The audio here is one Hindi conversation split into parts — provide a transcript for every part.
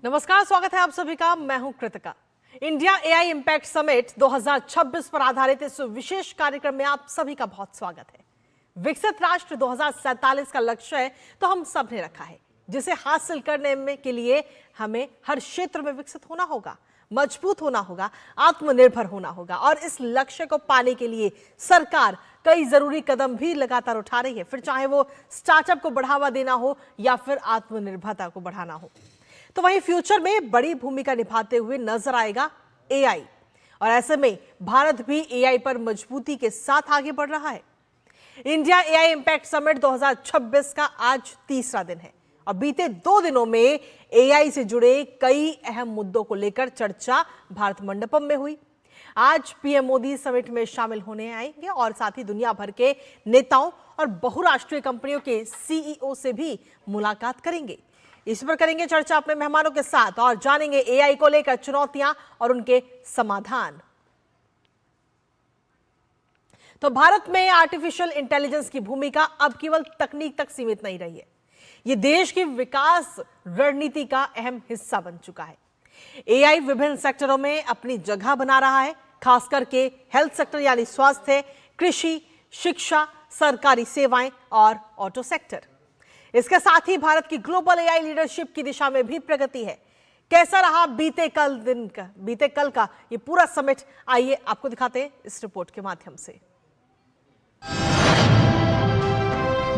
नमस्कार, स्वागत है आप सभी का। मैं हूं Kritika. India AI impact summit 2026 पर आधारित इस विशेष कार्यक्रम में आप सभी का बहुत स्वागत है। विकसित राष्ट्र 2047 का लक्ष्य है तो हम सब ने रखा है, जिसे हासिल करने में के लिए हमें हर क्षेत्र में विकसित होना होगा, मजबूत होना होगा, आत्मनिर्भर होना होगा। और इस लक्ष्य को पाने के लिए सरकार कई जरूरी कदम भी लगातार उठा रही है, फिर चाहे वो स्टार्टअप को बढ़ावा देना हो या फिर आत्मनिर्भरता को बढ़ाना हो। तो वहीं फ्यूचर में बड़ी भूमिका निभाते हुए नजर आएगा एआई, और ऐसे में भारत भी एआई पर मजबूती के साथ आगे बढ़ रहा है। इंडिया एआई इंपैक्ट समिट 2026 का आज तीसरा दिन है और बीते 2 दिनों में एआई से जुड़े कई अहम मुद्दों को लेकर चर्चा भारत मंडपम में हुई। आज पीएम मोदी समिट में शामिल होने आएंगे और साथ ही दुनिया भर के नेताओं और बहुराष्ट्रीय कंपनियों के सीईओ से भी मुलाकात करेंगे। इस पर करेंगे चर्चा अपने मेहमानों के साथ और जानेंगे एआई को लेकर चुनौतियां और उनके समाधान। तो भारत में आर्टिफिशियल इंटेलिजेंस की भूमिका अब केवल तकनीक तक सीमित नहीं रही है, यह देश की विकास रणनीति का अहम हिस्सा बन चुका है। एआई विभिन्न सेक्टरों में अपनी जगह बना रहा है, खास करके हेल्थ सेक्टर यानी स्वास्थ्य, कृषि, शिक्षा, सरकारी सेवाएं और ऑटो सेक्टर। इसके साथ ही भारत की ग्लोबल एआई लीडरशिप की दिशा में भी प्रगति है। कैसा रहा बीते कल का ये पूरा समिट, आइए आपको दिखाते हैं इस रिपोर्ट के माध्यम से।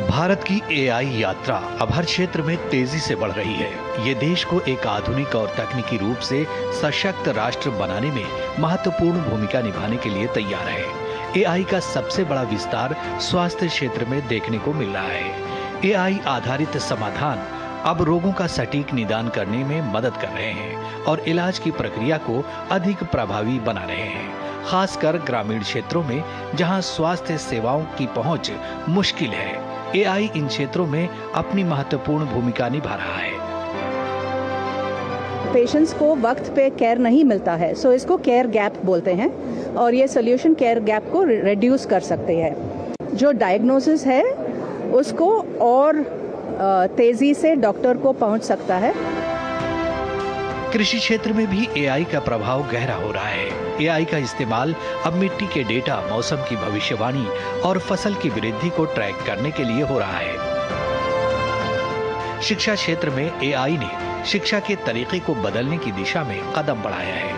भारत की एआई यात्रा अब हर क्षेत्र में तेजी से बढ़ रही है। ये देश को एक आधुनिक और तकनीकी रूप से सशक्त राष्ट्र बनाने में महत्वपूर्ण भूमिका निभाने के लिए तैयार है। एआई का सबसे बड़ा विस्तार स्वास्थ्य क्षेत्र में देखने को मिल रहा है। एआई आधारित समाधान अब रोगों का सटीक निदान करने में मदद कर रहे हैं और इलाज की प्रक्रिया को अधिक प्रभावी बना रहे हैं, खासकर ग्रामीण क्षेत्रों में जहां स्वास्थ्य सेवाओं की पहुंच मुश्किल है। एआई इन क्षेत्रों में अपनी महत्वपूर्ण भूमिका निभा रहा है। पेशेंट्स को वक्त पे केयर नहीं मिलता है, सो इसको केयर गैप बोलते हैं और ये सोल्यूशन केयर गैप को रिड्यूस कर सकते हैं। जो डायग्नोसिस है उसको और तेजी से डॉक्टर को पहुंच सकता है। कृषि क्षेत्र में भी एआई का प्रभाव गहरा हो रहा है। एआई का इस्तेमाल अब मिट्टी के डेटा, मौसम की भविष्यवाणी और फसल की वृद्धि को ट्रैक करने के लिए हो रहा है। शिक्षा क्षेत्र में एआई ने शिक्षा के तरीके को बदलने की दिशा में कदम बढ़ाया है।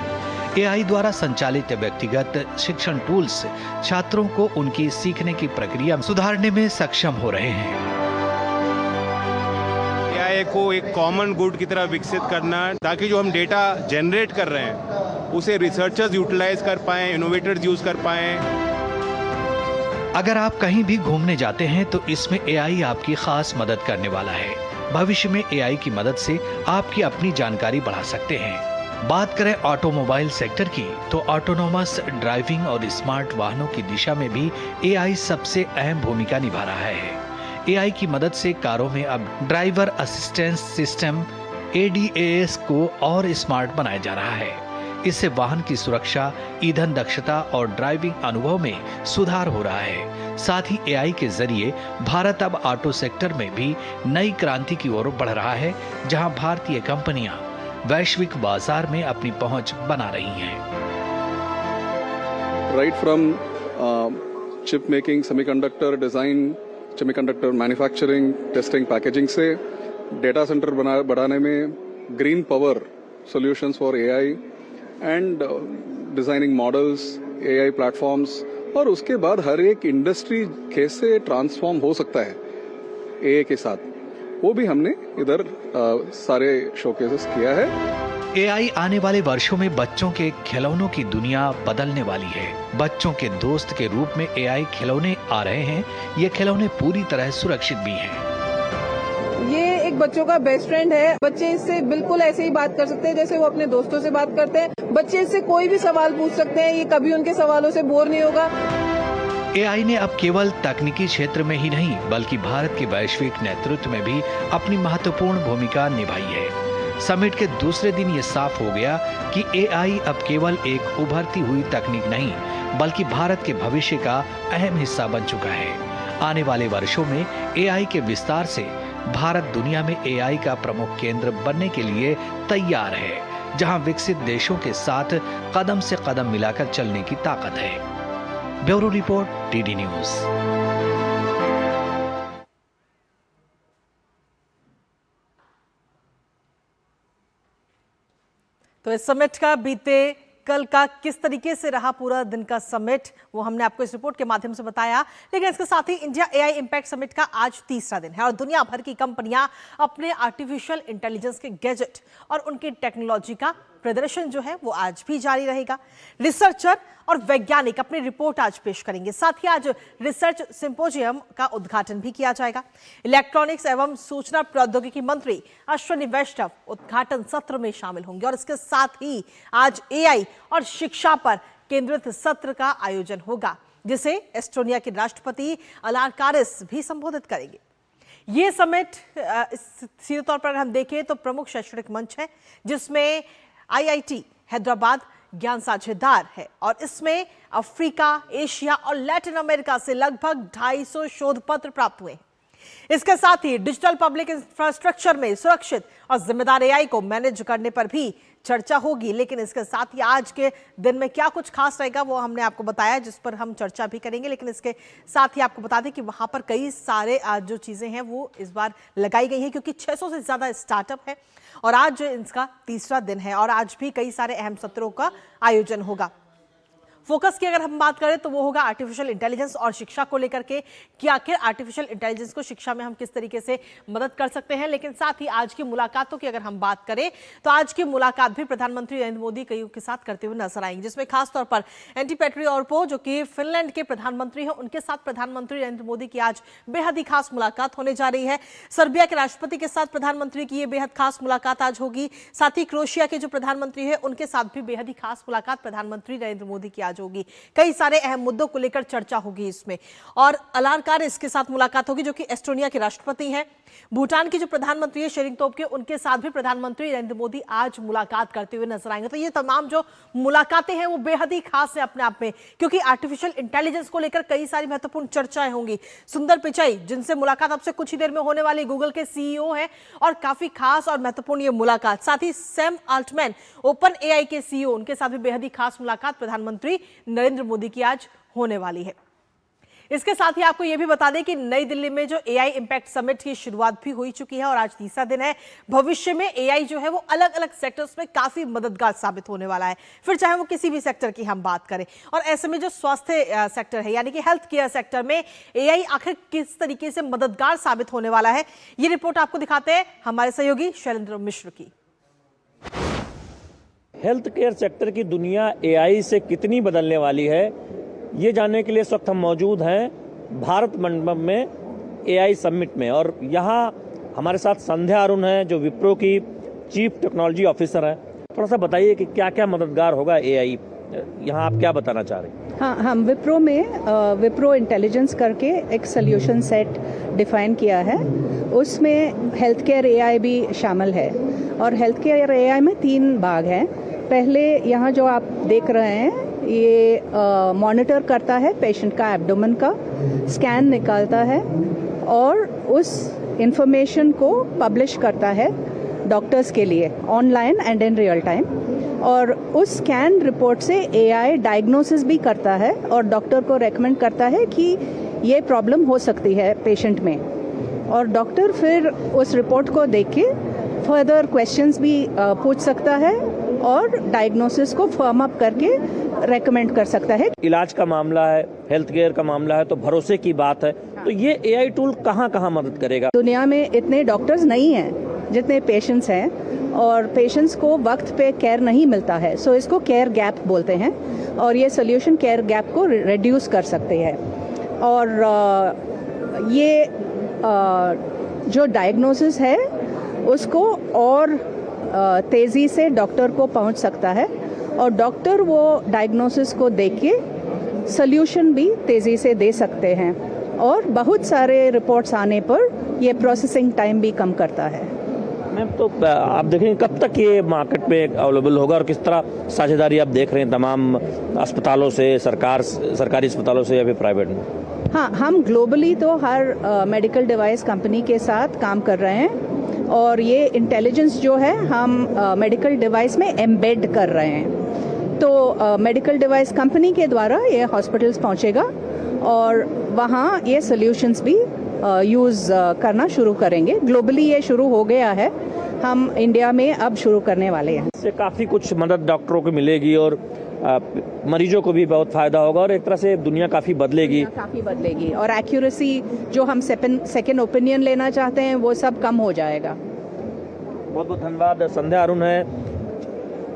एआई द्वारा संचालित व्यक्तिगत शिक्षण टूल्स छात्रों को उनकी सीखने की प्रक्रिया सुधारने में सक्षम हो रहे हैं। एआई को एक कॉमन गुड की तरह विकसित करना, ताकि जो हम डेटा जनरेट कर रहे हैं उसे रिसर्चर्स यूटिलाइज कर पाएं, इनोवेटर्स यूज कर पाएं। अगर आप कहीं भी घूमने जाते हैं तो इसमें एआई आपकी खास मदद करने वाला है। भविष्य में एआई की मदद से आपकी अपनी जानकारी बढ़ा सकते हैं। बात करें ऑटोमोबाइल सेक्टर की, तो ऑटोनोमस ड्राइविंग और स्मार्ट वाहनों की दिशा में भी एआई सबसे अहम भूमिका निभा रहा है। एआई की मदद से कारों में अब ड्राइवर असिस्टेंस सिस्टम ADAS को और स्मार्ट बनाया जा रहा है। इससे वाहन की सुरक्षा, ईंधन दक्षता और ड्राइविंग अनुभव में सुधार हो रहा है। साथ ही एआई के जरिए भारत अब ऑटो सेक्टर में भी नई क्रांति की ओर बढ़ रहा है, जहां भारतीय कंपनियां वैश्विक बाजार में अपनी पहुंच बना रही हैं। Right from chip making, semiconductor design, semiconductor manufacturing, testing, packaging से डेटा सेंटर बढ़ाने में green power solutions for AI and designing models, AI platforms, और उसके बाद हर एक इंडस्ट्री कैसे ट्रांसफॉर्म हो सकता है एआई के साथ, वो भी हमने इधर सारे शोकेसेस किया है। एआई आने वाले वर्षों में बच्चों के खिलौनों की दुनिया बदलने वाली है। बच्चों के दोस्त के रूप में एआई खिलौने आ रहे हैं। ये खिलौने पूरी तरह सुरक्षित भी हैं। ये एक बच्चों का बेस्ट फ्रेंड है। बच्चे इससे बिल्कुल ऐसे ही बात कर सकते हैं जैसे वो अपने दोस्तों से बात करते हैं। बच्चे इससे कोई भी सवाल पूछ सकते हैं, ये कभी उनके सवालों से बोर नहीं होगा। एआई ने अब केवल तकनीकी क्षेत्र में ही नहीं, बल्कि भारत के वैश्विक नेतृत्व में भी अपनी महत्वपूर्ण भूमिका निभाई है। समिट के दूसरे दिन ये साफ हो गया कि एआई अब केवल एक उभरती हुई तकनीक नहीं, बल्कि भारत के भविष्य का अहम हिस्सा बन चुका है। आने वाले वर्षों में एआई के विस्तार से भारत दुनिया में एआई का प्रमुख केंद्र बनने के लिए तैयार है, जहां विकसित देशों के साथ कदम से कदम मिलाकर चलने की ताकत है। Bureau report, DD news. तो इस समिट का बीते कल का किस तरीके से रहा पूरा दिन का समिट, वो हमने आपको इस रिपोर्ट के माध्यम से बताया। लेकिन इसके साथ ही इंडिया एआई इंपैक्ट समिट का आज तीसरा दिन है और दुनिया भर की कंपनियां अपने आर्टिफिशियल इंटेलिजेंस के गैजेट और उनकी टेक्नोलॉजी का प्रदर्शन जो है वो आज भी जारी रहेगा। रिसर्चर और वैज्ञानिक अपनी रिपोर्ट आज पेश करेंगे। साथ ही आज रिसर्च सिंपोजियम का उद्घाटन भी किया जाएगा। इलेक्ट्रॉनिक्स एवं सूचना प्रौद्योगिकी मंत्री अश्विनी वैष्णव उद्घाटन सत्र में शामिल होंगे और इसके साथ ही आज एआई और शिक्षा पर केंद्रित सत्र का आयोजन होगा, जिसे एस्टोनिया के राष्ट्रपति अलार कारिस भी संबोधित करेंगे। ये समिट सीधे तौर पर हम देखें तो प्रमुख शैक्षणिक मंच है, जिसमें आईआईटी हैदराबाद ज्ञान साझेदार है और इसमें अफ्रीका, एशिया और लैटिन अमेरिका से लगभग 250 शोध पत्र प्राप्त हुए हैं। इसके साथ ही डिजिटल पब्लिक इंफ्रास्ट्रक्चर में सुरक्षित और जिम्मेदार एआई को मैनेज करने पर भी चर्चा होगी। लेकिन इसके साथ ही आज के दिन में क्या कुछ खास रहेगा वो हमने आपको बताया, जिस पर हम चर्चा भी करेंगे। लेकिन इसके साथ ही आपको बता दें कि वहां पर कई सारे जो चीजें हैं वो इस बार लगाई गई हैं, क्योंकि 600 से ज्यादा स्टार्टअप है और आज इसका तीसरा दिन है और आज भी कई सारे अहम सत्रों का आयोजन होगा। फोकस की अगर हम बात करें तो वो होगा आर्टिफिशियल इंटेलिजेंस और शिक्षा को लेकर के कि आखिर आर्टिफिशियल इंटेलिजेंस को शिक्षा में हम किस तरीके से मदद कर सकते हैं। लेकिन साथ ही आज की मुलाकातों की अगर हम बात करें तो आज की मुलाकात भी प्रधानमंत्री नरेंद्र मोदी कईयों के साथ करते हुए नजर आएंगे, जिसमें खासतौर पर एंटी-पेट्री ऑर्पो जो कि फिनलैंड के प्रधानमंत्री हैं, उनके साथ प्रधानमंत्री नरेंद्र मोदी की आज बेहद ही खास मुलाकात होने जा रही है। सर्बिया के राष्ट्रपति के साथ प्रधानमंत्री की ये बेहद खास मुलाकात आज होगी। साथ ही क्रोएशिया के जो प्रधानमंत्री है उनके साथ भी बेहद ही खास मुलाकात प्रधानमंत्री नरेंद्र मोदी की आज होगी। कई सारे अहम मुद्दों को लेकर चर्चा होगी इसमें। और अलार कारिस के साथ मुलाकात होगी जो कि एस्टोनिया के राष्ट्रपति हैं। भूटान के जो प्रधानमंत्री है शेरिंग तोब्गे, उनके साथ भी प्रधानमंत्री नरेंद्र मोदी आज मुलाकात करते हुए नजर आएंगे। तो ये तमाम जो मुलाकातें हैं वो बेहद ही खास है अपने आप में, क्योंकि आर्टिफिशियल इंटेलिजेंस को लेकर कई सारी महत्वपूर्ण चर्चाएं होंगी। सुंदर पिचाई, जिनसे मुलाकात अब से कुछ ही देर में होने वाली, गूगल के सीईओ है और काफी खास और महत्वपूर्ण ये मुलाकात। साथ ही सैम अल्टमैन, ओपन एआई के सीईओ, उनके साथ भी बेहद ही खास मुलाकात प्रधानमंत्री नरेंद्र मोदी की आज होने वाली है। इसके साथ ही आपको यह भी बता दें कि नई दिल्ली में जो एआई इंपैक्ट समिट की शुरुआत भी हो चुकी है और आज तीसरा दिन है। भविष्य में एआई जो है वो अलग अलग सेक्टर्स में काफी मददगार साबित होने वाला है, फिर चाहे वो किसी भी सेक्टर की हम बात करें। और ऐसे में जो स्वास्थ्य सेक्टर है यानी कि हेल्थ केयर सेक्टर में एआई आखिर किस तरीके से मददगार साबित होने वाला है, ये रिपोर्ट आपको दिखाते हैं हमारे सहयोगी शैलेंद्र मिश्र की। हेल्थ केयर सेक्टर की दुनिया एआई से कितनी बदलने वाली है, ये जानने के लिए इस वक्त हम मौजूद हैं भारत मंडपम में एआई समिट में। और यहाँ हमारे साथ संध्या अरुण है जो विप्रो की चीफ टेक्नोलॉजी ऑफिसर है। थोड़ा सा बताइए कि क्या क्या मददगार होगा एआई, यहाँ आप क्या बताना चाह रहे हैं? हाँ, हम विप्रो में विप्रो इंटेलिजेंस करके एक सोल्यूशन सेट डिफाइन किया है। उसमें हेल्थ केयर एआई भी शामिल है और हेल्थ केयर एआई में 3 भाग हैं। पहले यहाँ जो आप देख रहे हैं ये मॉनिटर करता है पेशेंट का एब्डोमेन का, स्कैन निकालता है और उस इंफॉर्मेशन को पब्लिश करता है डॉक्टर्स के लिए online and in real time. और उस स्कैन रिपोर्ट से एआई डायग्नोसिस भी करता है और डॉक्टर को रेकमेंड करता है कि ये प्रॉब्लम हो सकती है पेशेंट में। और डॉक्टर फिर उस रिपोर्ट को देख के फर्दर क्वेश्चंस भी पूछ सकता है और डायग्नोसिस को फर्म अप करके रेकमेंड कर सकता है। इलाज का मामला है, हेल्थ केयर का मामला है तो भरोसे की बात है। तो ये एआई टूल कहाँ कहाँ मदद करेगा? दुनिया में इतने डॉक्टर्स नहीं हैं जितने पेशेंट्स हैं और पेशेंट्स को वक्त पे केयर नहीं मिलता है। सो इसको केयर गैप बोलते हैं और ये सोल्यूशन केयर गैप को रिड्यूस कर सकते हैं। और ये जो डायग्नोसिस है उसको और तेज़ी से डॉक्टर को पहुंच सकता है और डॉक्टर वो डायग्नोसिस को देख के सोल्यूशन भी तेज़ी से दे सकते हैं। और बहुत सारे रिपोर्ट्स आने पर ये प्रोसेसिंग टाइम भी कम करता है। मैम, तो आप देखेंगे कब तक ये मार्केट पे अवेलेबल होगा और किस तरह साझेदारी आप देख रहे हैं तमाम अस्पतालों से, सरकारी अस्पतालों से या फिर प्राइवेट में? हाँ, हम ग्लोबली तो हर मेडिकल डिवाइस कंपनी के साथ काम कर रहे हैं और ये इंटेलिजेंस जो है हम मेडिकल डिवाइस में एम्बेड कर रहे हैं। तो मेडिकल डिवाइस कंपनी के द्वारा ये हॉस्पिटल्स पहुंचेगा और वहाँ ये सॉल्यूशंस भी यूज़ करना शुरू करेंगे। ग्लोबली ये शुरू हो गया है, हम इंडिया में अब शुरू करने वाले हैं। इससे काफ़ी कुछ मदद डॉक्टरों को मिलेगी और मरीजों को भी बहुत फायदा होगा और एक तरह से दुनिया काफ़ी बदलेगी और एक्यूरेसी जो हम सेकंड ओपिनियन लेना चाहते हैं वो सब कम हो जाएगा। बहुत बहुत धन्यवाद। संध्या अरुण है,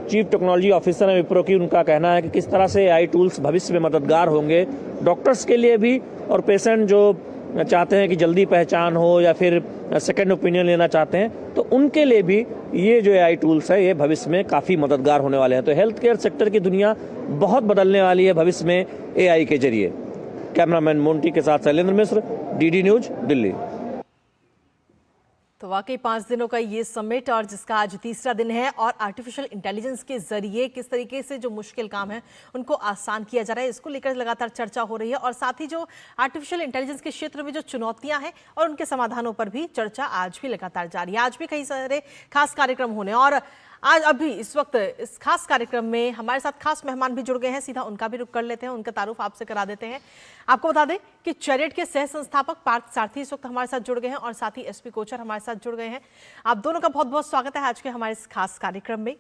चीफ टेक्नोलॉजी ऑफिसर है विप्रो की। उनका कहना है कि किस तरह से AI टूल्स भविष्य में मददगार होंगे डॉक्टर्स के लिए भी और पेशेंट जो चाहते हैं कि जल्दी पहचान हो या फिर सेकंड ओपिनियन लेना चाहते हैं तो उनके लिए भी ये जो AI टूल्स है ये भविष्य में काफ़ी मददगार होने वाले हैं। तो हेल्थ केयर सेक्टर की दुनिया बहुत बदलने वाली है भविष्य में AI के जरिए। कैमरामैन मोंटी के साथ शैलेंद्र मिश्र, DD न्यूज, दिल्ली। तो वाकई 5 दिनों का ये समिट और जिसका आज तीसरा दिन है और आर्टिफिशियल इंटेलिजेंस के जरिए किस तरीके से जो मुश्किल काम है उनको आसान किया जा रहा है, इसको लेकर लगातार चर्चा हो रही है और साथ ही जो आर्टिफिशियल इंटेलिजेंस के क्षेत्र में जो चुनौतियां हैं और उनके समाधानों पर भी चर्चा आज भी लगातार जारी है। आज भी कई सारे खास कार्यक्रम होने और आज अभी इस वक्त इस खास कार्यक्रम में हमारे साथ खास मेहमान भी जुड़ गए हैं, सीधा उनका भी रुख कर लेते हैं, उनका तारुफ आपसे करा देते हैं। आपको बता दें कि चैरियट के सह संस्थापक पार्थ सारथी इस वक्त हमारे साथ जुड़ गए हैं और साथ ही SP कोचर हमारे साथ जुड़ गए हैं। आप दोनों का बहुत बहुत स्वागत है आज के हमारे इस खास कार्यक्रम में।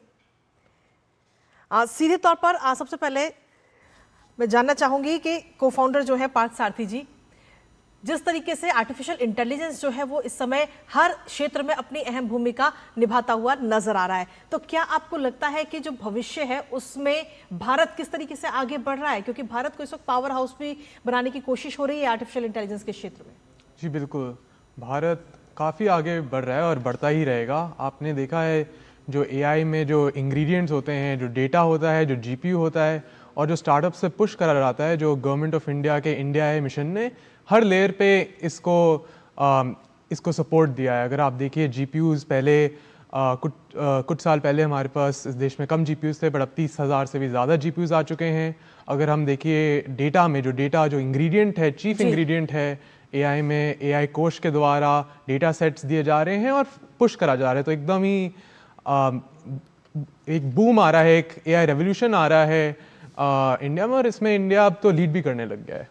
सीधे तौर पर सबसे पहले मैं जानना चाहूंगी कि को फाउंडर जो है पार्थ सारथी जी, जिस तरीके से आर्टिफिशियल इंटेलिजेंस जो है वो इस समय हर क्षेत्र में अपनी अहम भूमिका निभाता हुआ नजर आ रहा है, तो क्या आपको लगता है कि जो भविष्य है उसमें भारत किस तरीके से आगे बढ़ रहा है, क्योंकि भारत को इस वक्त पावर हाउस भी बनाने की कोशिश हो रही है आर्टिफिशियल इंटेलिजेंस के क्षेत्र में? जी बिल्कुल, भारत काफ़ी आगे बढ़ रहा है और बढ़ता ही रहेगा। आपने देखा है जो AI में जो इंग्रेडिएंट्स होते हैं, जो डेटा होता है, जो GPU होता है और जो स्टार्टअप से पुश करा जाता है, जो गवर्नमेंट ऑफ इंडिया के इंडिया AI मिशन ने हर लेयर पे इसको सपोर्ट दिया है। अगर आप देखिए GPUs पहले कुछ साल पहले हमारे पास इस देश में कम GPUs थे, बट अब 30,000 से भी ज़्यादा GPUs आ चुके हैं। अगर हम देखिए डेटा में जो इंग्रेडिएंट है, चीफ इंग्रेडिएंट है AI में, AI कोश के द्वारा डेटा सेट्स दिए जा रहे हैं और पुश करा जा रहा है। तो एकदम ही एक बूम आ रहा है, एक AI रेवोल्यूशन आ रहा है इंडिया में और इसमें इंडिया अब तो लीड भी करने लग गया है।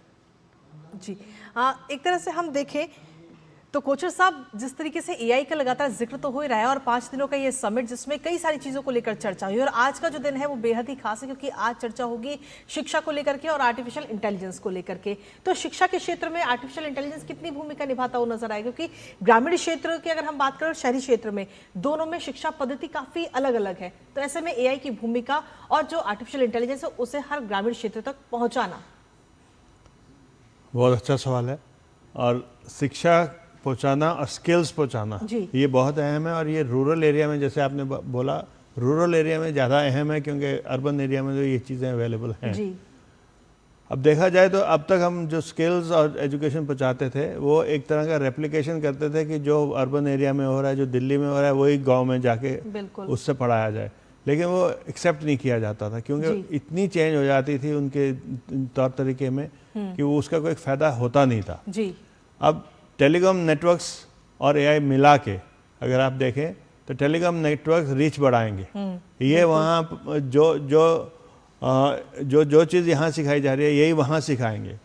जी एक तरह से हम देखें तो कोचर साहब, जिस तरीके से AI का लगातार जिक्र तो हो ही रहा है और 5 दिनों का ये समिट जिसमें कई सारी चीज़ों को लेकर चर्चा हुई और आज का जो दिन है वो बेहद ही खास है क्योंकि आज चर्चा होगी शिक्षा को लेकर के और आर्टिफिशियल इंटेलिजेंस को लेकर के। तो शिक्षा के क्षेत्र में आर्टिफिशियल इंटेलिजेंस कितनी भूमिका निभाता हुआ नजर आएगा, क्योंकि ग्रामीण क्षेत्र की अगर हम बात करें और शहरी क्षेत्र में दोनों में शिक्षा पद्धति काफ़ी अलग अलग है, तो ऐसे में AI की भूमिका और जो आर्टिफिशियल इंटेलिजेंस है उसे हर ग्रामीण क्षेत्र तक पहुँचाना। बहुत अच्छा सवाल है और शिक्षा पहुंचाना और स्किल्स पहुंचाना ये बहुत अहम है और ये रूरल एरिया में, जैसे आपने बोला, रूरल एरिया में ज़्यादा अहम है क्योंकि अर्बन एरिया में तो ये चीज़ें अवेलेबल हैं। अब देखा जाए तो अब तक हम जो स्किल्स और एजुकेशन पहुंचाते थे वो एक तरह का रेप्लिकेशन करते थे कि जो अर्बन एरिया में हो रहा है, जो दिल्ली में हो रहा है, वही गाँव में जाके उससे पढ़ाया जाए, लेकिन वो एक्सेप्ट नहीं किया जाता था क्योंकि इतनी चेंज हो जाती थी उनके तौर तरीके में कि वो उसका कोई फ़ायदा होता नहीं था। अब टेलीकॉम नेटवर्क्स और AI मिला के अगर आप देखें तो टेलीकॉम नेटवर्क रीच बढ़ाएंगे। ये वहाँ जो चीज़ यहाँ सिखाई जा रही है यही वहाँ सिखाएंगे।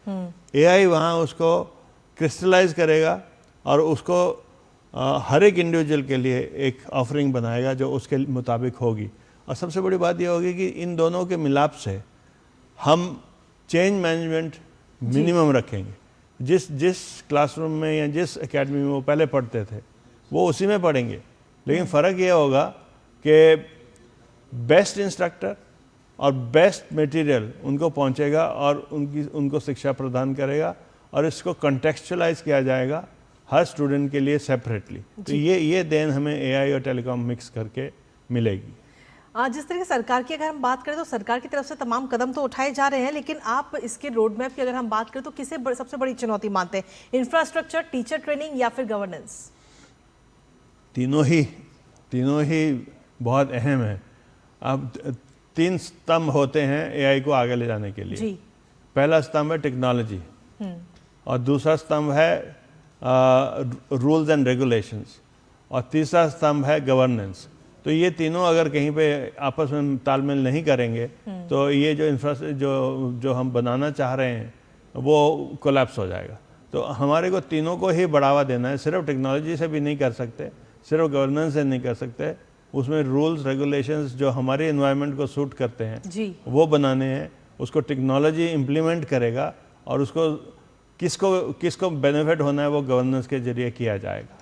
AI वहाँ उसको क्रिस्टलाइज करेगा और उसको हर एक इंडिविजुअल के लिए एक ऑफरिंग बनाएगा जो उसके मुताबिक होगी। और सबसे बड़ी बात यह होगी कि इन दोनों के मिलाप से हम चेंज मैनेजमेंट मिनिमम रखेंगे। जिस क्लासरूम में या जिस एकेडमी में वो पहले पढ़ते थे वो उसी में पढ़ेंगे, लेकिन फ़र्क ये होगा कि बेस्ट इंस्ट्रक्टर और बेस्ट मटेरियल उनको पहुंचेगा और उनको शिक्षा प्रदान करेगा और इसको कॉन्टेक्चुअलाइज किया जाएगा हर स्टूडेंट के लिए सेपरेटली। तो ये देन हमें AI और टेलीकॉम मिक्स करके मिलेगी। जिस तरह की सरकार की अगर हम बात करें तो सरकार की तरफ से तमाम कदम तो उठाए जा रहे हैं, लेकिन आप इसके रोड मैप की अगर हम बात करें तो किसे सबसे बड़ी चुनौती मानते हैं, इंफ्रास्ट्रक्चर, टीचर ट्रेनिंग या फिर गवर्नेंस? तीनों ही बहुत अहम है। अब 3 स्तंभ होते हैं AI को आगे ले जाने के लिए। पहला स्तंभ है टेक्नोलॉजी और दूसरा स्तंभ है रूल्स एंड रेगुलेशंस, और तीसरा स्तंभ है गवर्नेंस। तो ये तीनों अगर कहीं पे आपस में तालमेल नहीं करेंगे तो ये जो इंफ्रास्ट्रक्चर जो हम बनाना चाह रहे हैं वो कोलैप्स हो जाएगा। तो हमारे को तीनों को ही बढ़ावा देना है, सिर्फ टेक्नोलॉजी से भी नहीं कर सकते, सिर्फ गवर्नेंस से नहीं कर सकते, उसमें रूल्स रेगुलेशंस जो हमारे एनवायरनमेंट को सूट करते हैं जी। वो बनाने हैं। उसको टेक्नोलॉजी इम्प्लीमेंट करेगा और उसको किसको बेनिफिट होना है वो गवर्नेंस के जरिए किया जाएगा।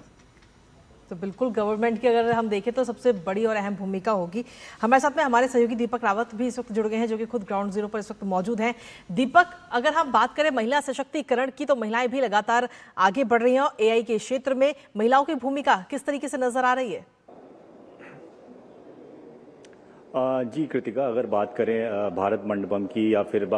तो बिल्कुल गवर्नमेंट की अगर हम देखें तो सबसे बड़ी और अहम भूमिका होगी। हमारे साथ में हमारे सहयोगी दीपक रावत भी इस वक्त जुड़ गए हैं, जो कि खुद ग्राउंड जीरो पर इस वक्त मौजूद हैं। दीपक, अगर हम बात करें महिला सशक्तिकरण की तो महिलाएं भी लगातार आगे बढ़ रही हैं और एआई के क्षेत्र में महिलाओं की भूमिका किस तरीके से नजर आ रही है? जी कृतिका, अगर बात करें भारत मंडपम की या फिर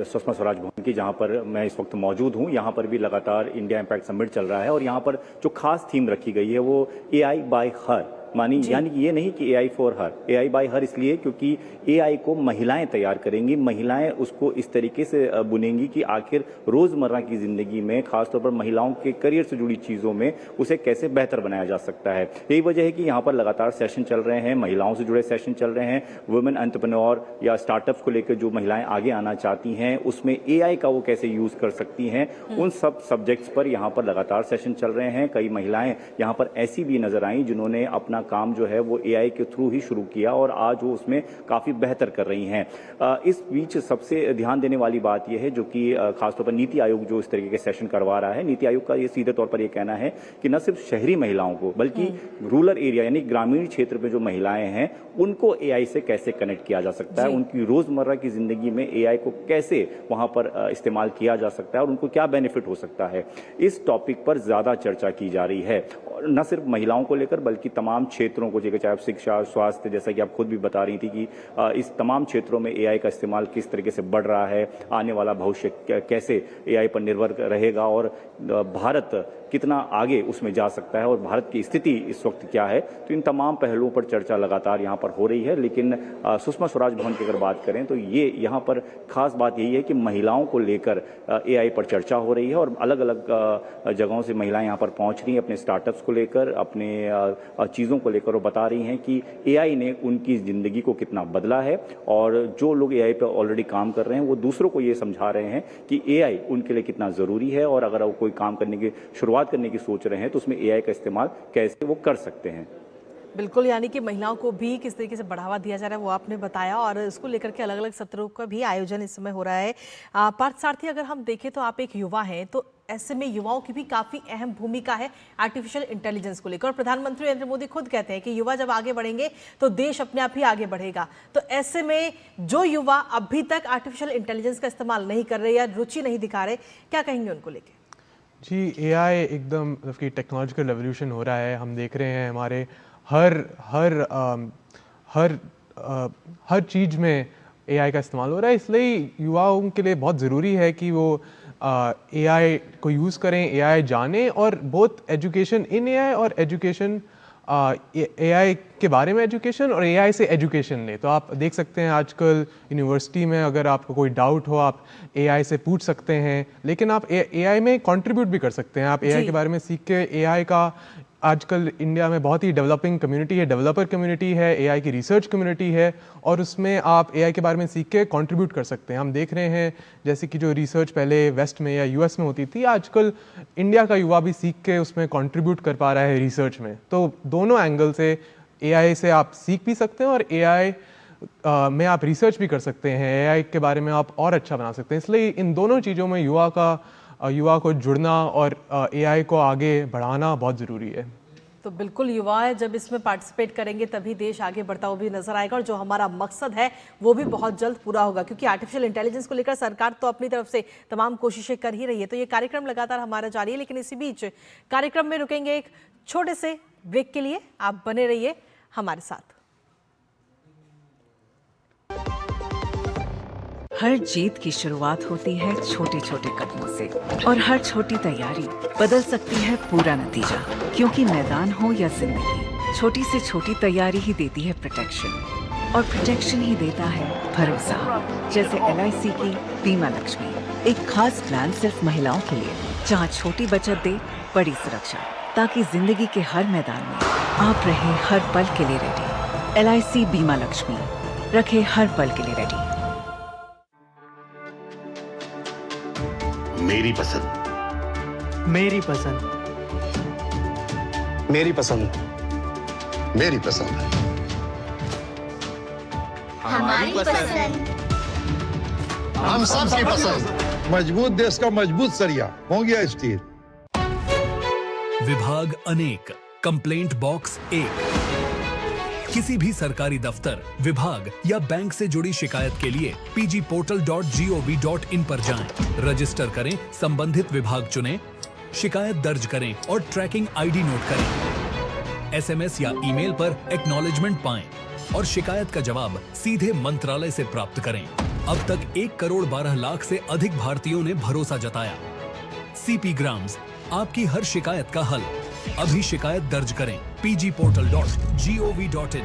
सुषमा स्वराज भवन की, जहां पर मैं इस वक्त मौजूद हूं, यहां पर भी लगातार इंडिया इम्पैक्ट समिट चल रहा है और यहां पर जो खास थीम रखी गई है वो एआई बाय हर, यानी कि ये नहीं कि AI for her, AI bye हर इसलिए क्योंकि एआई को महिलाएं तैयार करेंगी, महिलाएं उसको इस तरीके से बुनेंगी कि आखिर रोजमर्रा की जिंदगी में खासतौर पर महिलाओं के करियर से जुड़ी चीजों में उसे कैसे बेहतर बनाया जा सकता है। यही वजह है कि यहाँ पर लगातार सेशन चल रहे हैं, महिलाओं से जुड़े सेशन चल रहे हैं, वुमेन एंटरप्रेन्योर या स्टार्टअप्स को लेकर जो महिलाएं आगे आना चाहती हैं उसमें एआई का वो कैसे यूज कर सकती हैं, उन सब सब्जेक्ट्स पर यहाँ पर लगातार सेशन चल रहे हैं। कई महिलाएं यहाँ पर ऐसी भी नजर आई जिन्होंने अपना काम जो है वो एआई के थ्रू ही शुरू किया और आज वो उसमें काफी बेहतर कर रही हैं। इस बीच सबसे ध्यान देने वाली बात यह है जो कि खासतौर पर नीति आयोग जो इस तरीके के सेशन करवा रहा है, नीति आयोग का ये सीधे तौर पर ये कहना है कि न सिर्फ शहरी महिलाओं को बल्कि रूरल एरिया यानी ग्रामीण क्षेत्र में जो महिलाएं हैं उनको एआई से कैसे कनेक्ट किया जा सकता है, उनकी रोजमर्रा की जिंदगी में एआई को कैसे वहां पर इस्तेमाल किया जा सकता है और उनको क्या बेनिफिट हो सकता है, इस टॉपिक पर ज्यादा चर्चा की जा रही है। और न सिर्फ महिलाओं को लेकर बल्कि तमाम क्षेत्रों को लेकर, चाहे शिक्षा, स्वास्थ्य, जैसा कि आप खुद भी बता रही थी कि इस तमाम क्षेत्रों में एआई का इस्तेमाल किस तरीके से बढ़ रहा है, आने वाला भविष्य कैसे एआई पर निर्भर रहेगा और भारत कितना आगे उसमें जा सकता है और भारत की स्थिति इस वक्त क्या है। तो इन तमाम पहलुओं पर चर्चा लगातार यहाँ पर हो रही है। लेकिन सुषमा स्वराज भवन की अगर बात करें तो ये यहाँ पर खास बात यही है कि महिलाओं को लेकर एआई पर चर्चा हो रही है और अलग अलग जगहों से महिलाएं यहाँ पर पहुँच रही हैं अपने स्टार्टअप्स को लेकर, अपने चीज़ों को लेकर, और बता रही हैं कि एआई ने उनकी ज़िंदगी को कितना बदला है और जो लोग एआई पर ऑलरेडी काम कर रहे हैं वो दूसरों को ये समझा रहे हैं कि एआई उनके लिए कितना ज़रूरी है और अगर वो कोई काम करने की शुरुआत करने की सोच रहे हैं तो उसमें एआई का इस्तेमाल कैसे वो कर सकते हैं। बिल्कुल, यानी कि महिलाओं को भी किस तरीके से बढ़ावा दिया जा रहा है वो आपने बताया और इसको लेकर के अलग अलग सत्रों का भी आयोजन इस समय हो रहा है। पार्थ सारथी, अगर हम देखें तो आप एक युवा हैं, तो ऐसे में युवाओं की भी काफी अहम भूमिका है आर्टिफिशियल इंटेलिजेंस को लेकर और प्रधानमंत्री नरेंद्र मोदी खुद कहते हैं कि युवा जब आगे बढ़ेंगे तो देश अपने आप ही आगे बढ़ेगा। तो ऐसे में जो युवा अभी तक आर्टिफिशियल इंटेलिजेंस का इस्तेमाल नहीं कर रहे या रुचि नहीं दिखा रहे, क्या कहेंगे उनको लेकर? जी, एआई एकदम मतलब कि टेक्नोलॉजिकल रेवोल्यूशन हो रहा है। हम देख रहे हैं हमारे हर चीज़ में एआई का इस्तेमाल हो रहा है, इसलिए युवाओं के लिए बहुत ज़रूरी है कि वो एआई को यूज़ करें, एआई जाने और बोथ एजुकेशन इन एआई और एजुकेशन एआई के बारे में एजुकेशन और एआई से एजुकेशन ले। तो आप देख सकते हैं आजकल यूनिवर्सिटी में अगर आपको कोई डाउट हो आप एआई से पूछ सकते हैं, लेकिन आप एआई में कंट्रीब्यूट भी कर सकते हैं। आप एआई के बारे में सीख के एआई का आजकल इंडिया में बहुत ही डेवलपिंग कम्युनिटी है, डेवलपर कम्युनिटी है, एआई की रिसर्च कम्युनिटी है और उसमें आप एआई के बारे में सीख के कंट्रीब्यूट कर सकते हैं। हम देख रहे हैं जैसे कि जो रिसर्च पहले वेस्ट में या यूएस में होती थी, आजकल इंडिया का युवा भी सीख के उसमें कंट्रीब्यूट कर पा रहा है रिसर्च में। तो दोनों एंगल से एआई से आप सीख भी सकते हैं और एआई में आप रिसर्च भी कर सकते हैं, एआई के बारे में आप और अच्छा बना सकते हैं। इसलिए इन दोनों चीज़ों में युवा को जुड़ना और एआई को आगे बढ़ाना बहुत ज़रूरी है। तो बिल्कुल युवा है, जब इसमें पार्टिसिपेट करेंगे तभी देश आगे बढ़ता हुआ भी नजर आएगा और जो हमारा मकसद है वो भी बहुत जल्द पूरा होगा, क्योंकि आर्टिफिशियल इंटेलिजेंस को लेकर सरकार तो अपनी तरफ से तमाम कोशिशें कर ही रही है। तो ये कार्यक्रम लगातार हमारा जारी है, लेकिन इसी बीच कार्यक्रम में रुकेंगे एक छोटे से ब्रेक के लिए। आप बने रहिए हमारे साथ। हर जीत की शुरुआत होती है छोटे छोटे कदमों से और हर छोटी तैयारी बदल सकती है पूरा नतीजा, क्योंकि मैदान हो या जिंदगी, छोटी से छोटी तैयारी ही देती है प्रोटेक्शन और प्रोटेक्शन ही देता है भरोसा। जैसे LIC की बीमा लक्ष्मी, एक खास प्लान सिर्फ महिलाओं के लिए, जहां छोटी बचत दे बड़ी सुरक्षा, ताकि जिंदगी के हर मैदान में आप रहे हर पल के लिए रेडी। LIC बीमा लक्ष्मी, रखे हर पल के लिए रेडी। मेरी पसंद, मेरी पसंद, मेरी पसंद, मेरी पसंद, हमारी पसंद, हम सबकी पसंद। मजबूत देश का मजबूत सरिया हो गया स्टील। विभाग अनेक, कंप्लेंट बॉक्स 1। किसी भी सरकारी दफ्तर, विभाग या बैंक से जुड़ी शिकायत के लिए pgportal.gov.in पर जाएं, रजिस्टर करें, संबंधित विभाग चुनें, शिकायत दर्ज करें और ट्रैकिंग ID नोट करें। SMS या ईमेल पर एक्नॉलेजमेंट पाएं और शिकायत का जवाब सीधे मंत्रालय से प्राप्त करें। अब तक 1 करोड़ 12 लाख से अधिक भारतीयों ने भरोसा जताया। CP ग्राम्स, आपकी हर शिकायत का हल। अभी शिकायत दर्ज करें pgportal.gov.in।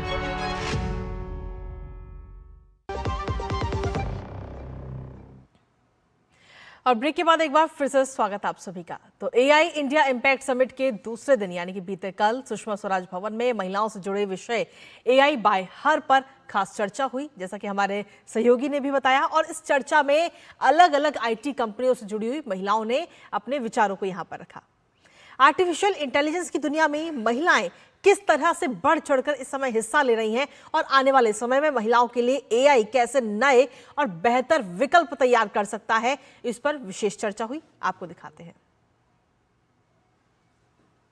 और ब्रेक के बाद एक बार फिर से स्वागत आप सभी का। तो AI इंडिया इम्पैक्ट समिट के दूसरे दिन यानी कि बीते कल सुषमा स्वराज भवन में महिलाओं से जुड़े विषय AI बाय हर पर खास चर्चा हुई, जैसा कि हमारे सहयोगी ने भी बताया। और इस चर्चा में अलग अलग IT कंपनियों से जुड़ी हुई महिलाओं ने अपने विचारों को यहाँ पर रखा। आर्टिफिशियल इंटेलिजेंस की दुनिया में महिलाएं किस तरह से बढ़ चढ़कर इस समय हिस्सा ले रही हैं और आने वाले समय में महिलाओं के लिए AI कैसे नए और बेहतर विकल्प तैयार कर सकता है, इस पर विशेष चर्चा हुई। आपको दिखाते हैं।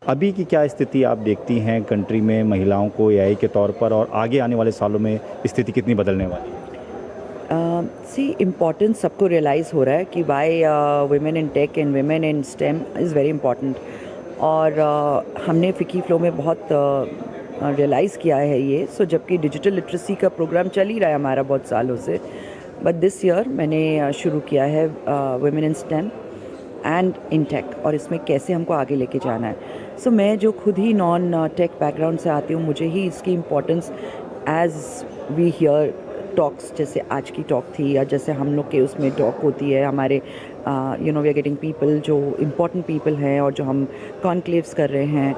अभी की क्या स्थिति आप देखती हैं कंट्री में महिलाओं को AI के तौर पर, और आगे आने वाले सालों में स्थिति कितनी बदलने वाली है? इम्पोर्टेंस सबको रियलाइज़ हो रहा है कि why women in tech and women in STEM is very important. और हमने फिकी फ्लो में बहुत रियलाइज़ किया है ये। जबकि डिजिटल लिटरेसी का प्रोग्राम चल ही रहा है हमारा बहुत सालों से, बट दिस ईयर मैंने शुरू किया है women in STEM and in tech, और इसमें कैसे हमको आगे लेके जाना है। मैं जो खुद ही नॉन टेक बैकग्राउंड से आती हूँ, मुझे ही इसकी importance as we hear talks, जैसे आज की टॉक थी, या जैसे हम लोग के उसमें टॉक होती है हमारे वी आर गेटिंग पीपल जो इम्पोर्टेंट पीपल हैं और जो हम कॉन्क्लेव्स कर रहे हैं।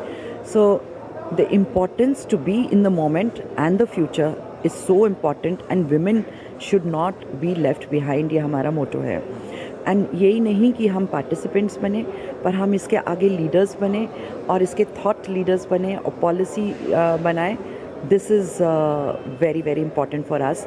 The importance to be in the moment and the future is so important and women should not be left behind, ये हमारा मोटो है। एंड यही नहीं कि हम पार्टिसिपेंट्स बने, पर हम इसके आगे लीडर्स बने और इसके थॉट लीडर्स बने और पॉलिसी बनाए। This is very very important for us.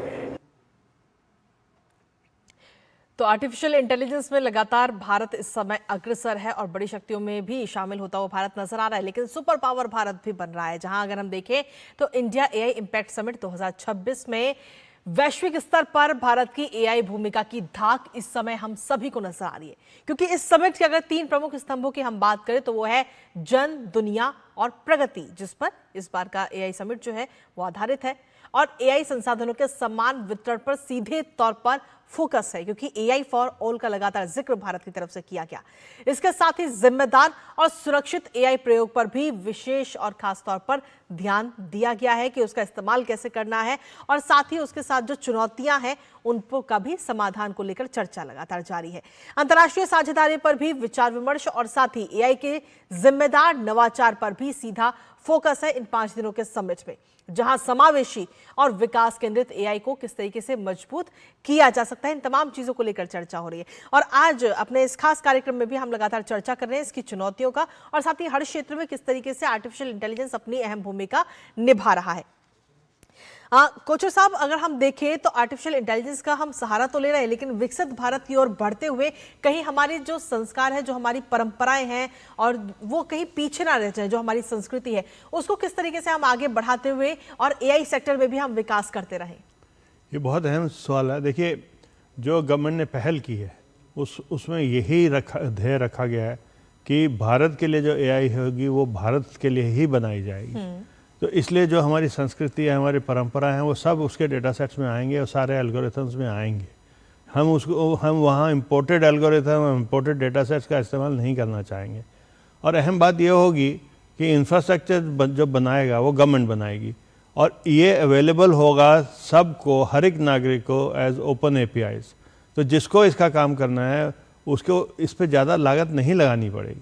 तो आर्टिफिशियल इंटेलिजेंस में लगातार भारत इस समय अग्रसर है और बड़ी शक्तियों में भी शामिल होता हुआ भारत नजर आ रहा है, लेकिन सुपर पावर भारत भी बन रहा है। जहां अगर हम देखें तो इंडिया AI इम्पैक्ट समिट 2026 में वैश्विक स्तर पर भारत की AI भूमिका की धाक इस समय हम सभी को नजर आ रही है। क्योंकि इस समिट के अगर 3 प्रमुख स्तंभों की हम बात करें तो वो है जन, दुनिया और प्रगति, जिस पर इस बार का AI समिट जो है वो आधारित है। और AI संसाधनों के समान वितरण पर सीधे तौर पर फोकस है, क्योंकि AI फॉर ऑल का लगातार जिक्र भारत की तरफ से किया गया। इसके साथ ही जिम्मेदार और सुरक्षित AI प्रयोग पर भी विशेष और खास तौर पर ध्यान दिया गया है कि उसका इस्तेमाल कैसे करना है, और साथ ही उसके साथ जो चुनौतियां हैं उनको का भी समाधान को लेकर चर्चा लगातार जारी है। अंतर्राष्ट्रीय साझेदारी पर भी विचार विमर्श और साथ ही AI के जिम्मेदार नवाचार पर भी सीधा फोकस है इन 5 दिनों के समिट में, जहां समावेशी और विकास केंद्रित AI को किस तरीके से मजबूत किया जा सकता है, इन तमाम चीजों को लेकर चर्चा हो रही है। और आज अपने इस खास कार्यक्रम में भी हम लगातार चर्चा कर रहे हैं इसकी चुनौतियों का, और साथ ही हर क्षेत्र में किस तरीके से आर्टिफिशियल इंटेलिजेंस अपनी अहम भूमिका निभा रहा है। कोचर साहब, अगर हम देखें तो आर्टिफिशियल इंटेलिजेंस का हम सहारा तो ले रहे हैं, लेकिन विकसित भारत की ओर बढ़ते हुए कहीं हमारे जो संस्कार है, जो हमारी परंपराएं हैं, और वो कहीं पीछे ना रह जाए, जो हमारी संस्कृति है, उसको किस तरीके से हम आगे बढ़ाते हुए और AI सेक्टर में भी हम विकास करते रहें? ये बहुत अहम सवाल है। देखिए, जो गवर्नमेंट ने पहल की है उसमें यही ध्येय रखा गया है कि भारत के लिए जो AI होगी वो भारत के लिए ही बनाई जाएगी। तो इसलिए जो हमारी संस्कृति है, हमारी परंपरा है, वो सब उसके डेटा सेट्स में आएंगे और सारे एल्गोरिथम्स में आएंगे। हम वहाँ imported algorithm, imported data sets का इस्तेमाल नहीं करना चाहेंगे। और अहम बात ये होगी कि इंफ्रास्ट्रक्चर जो बनाएगा वो गवर्नमेंट बनाएगी, और ये अवेलेबल होगा सबको, हर एक नागरिक को एज ओपन APIs। तो जिसको इसका काम करना है उसको इस पे ज़्यादा लागत नहीं लगानी पड़ेगी।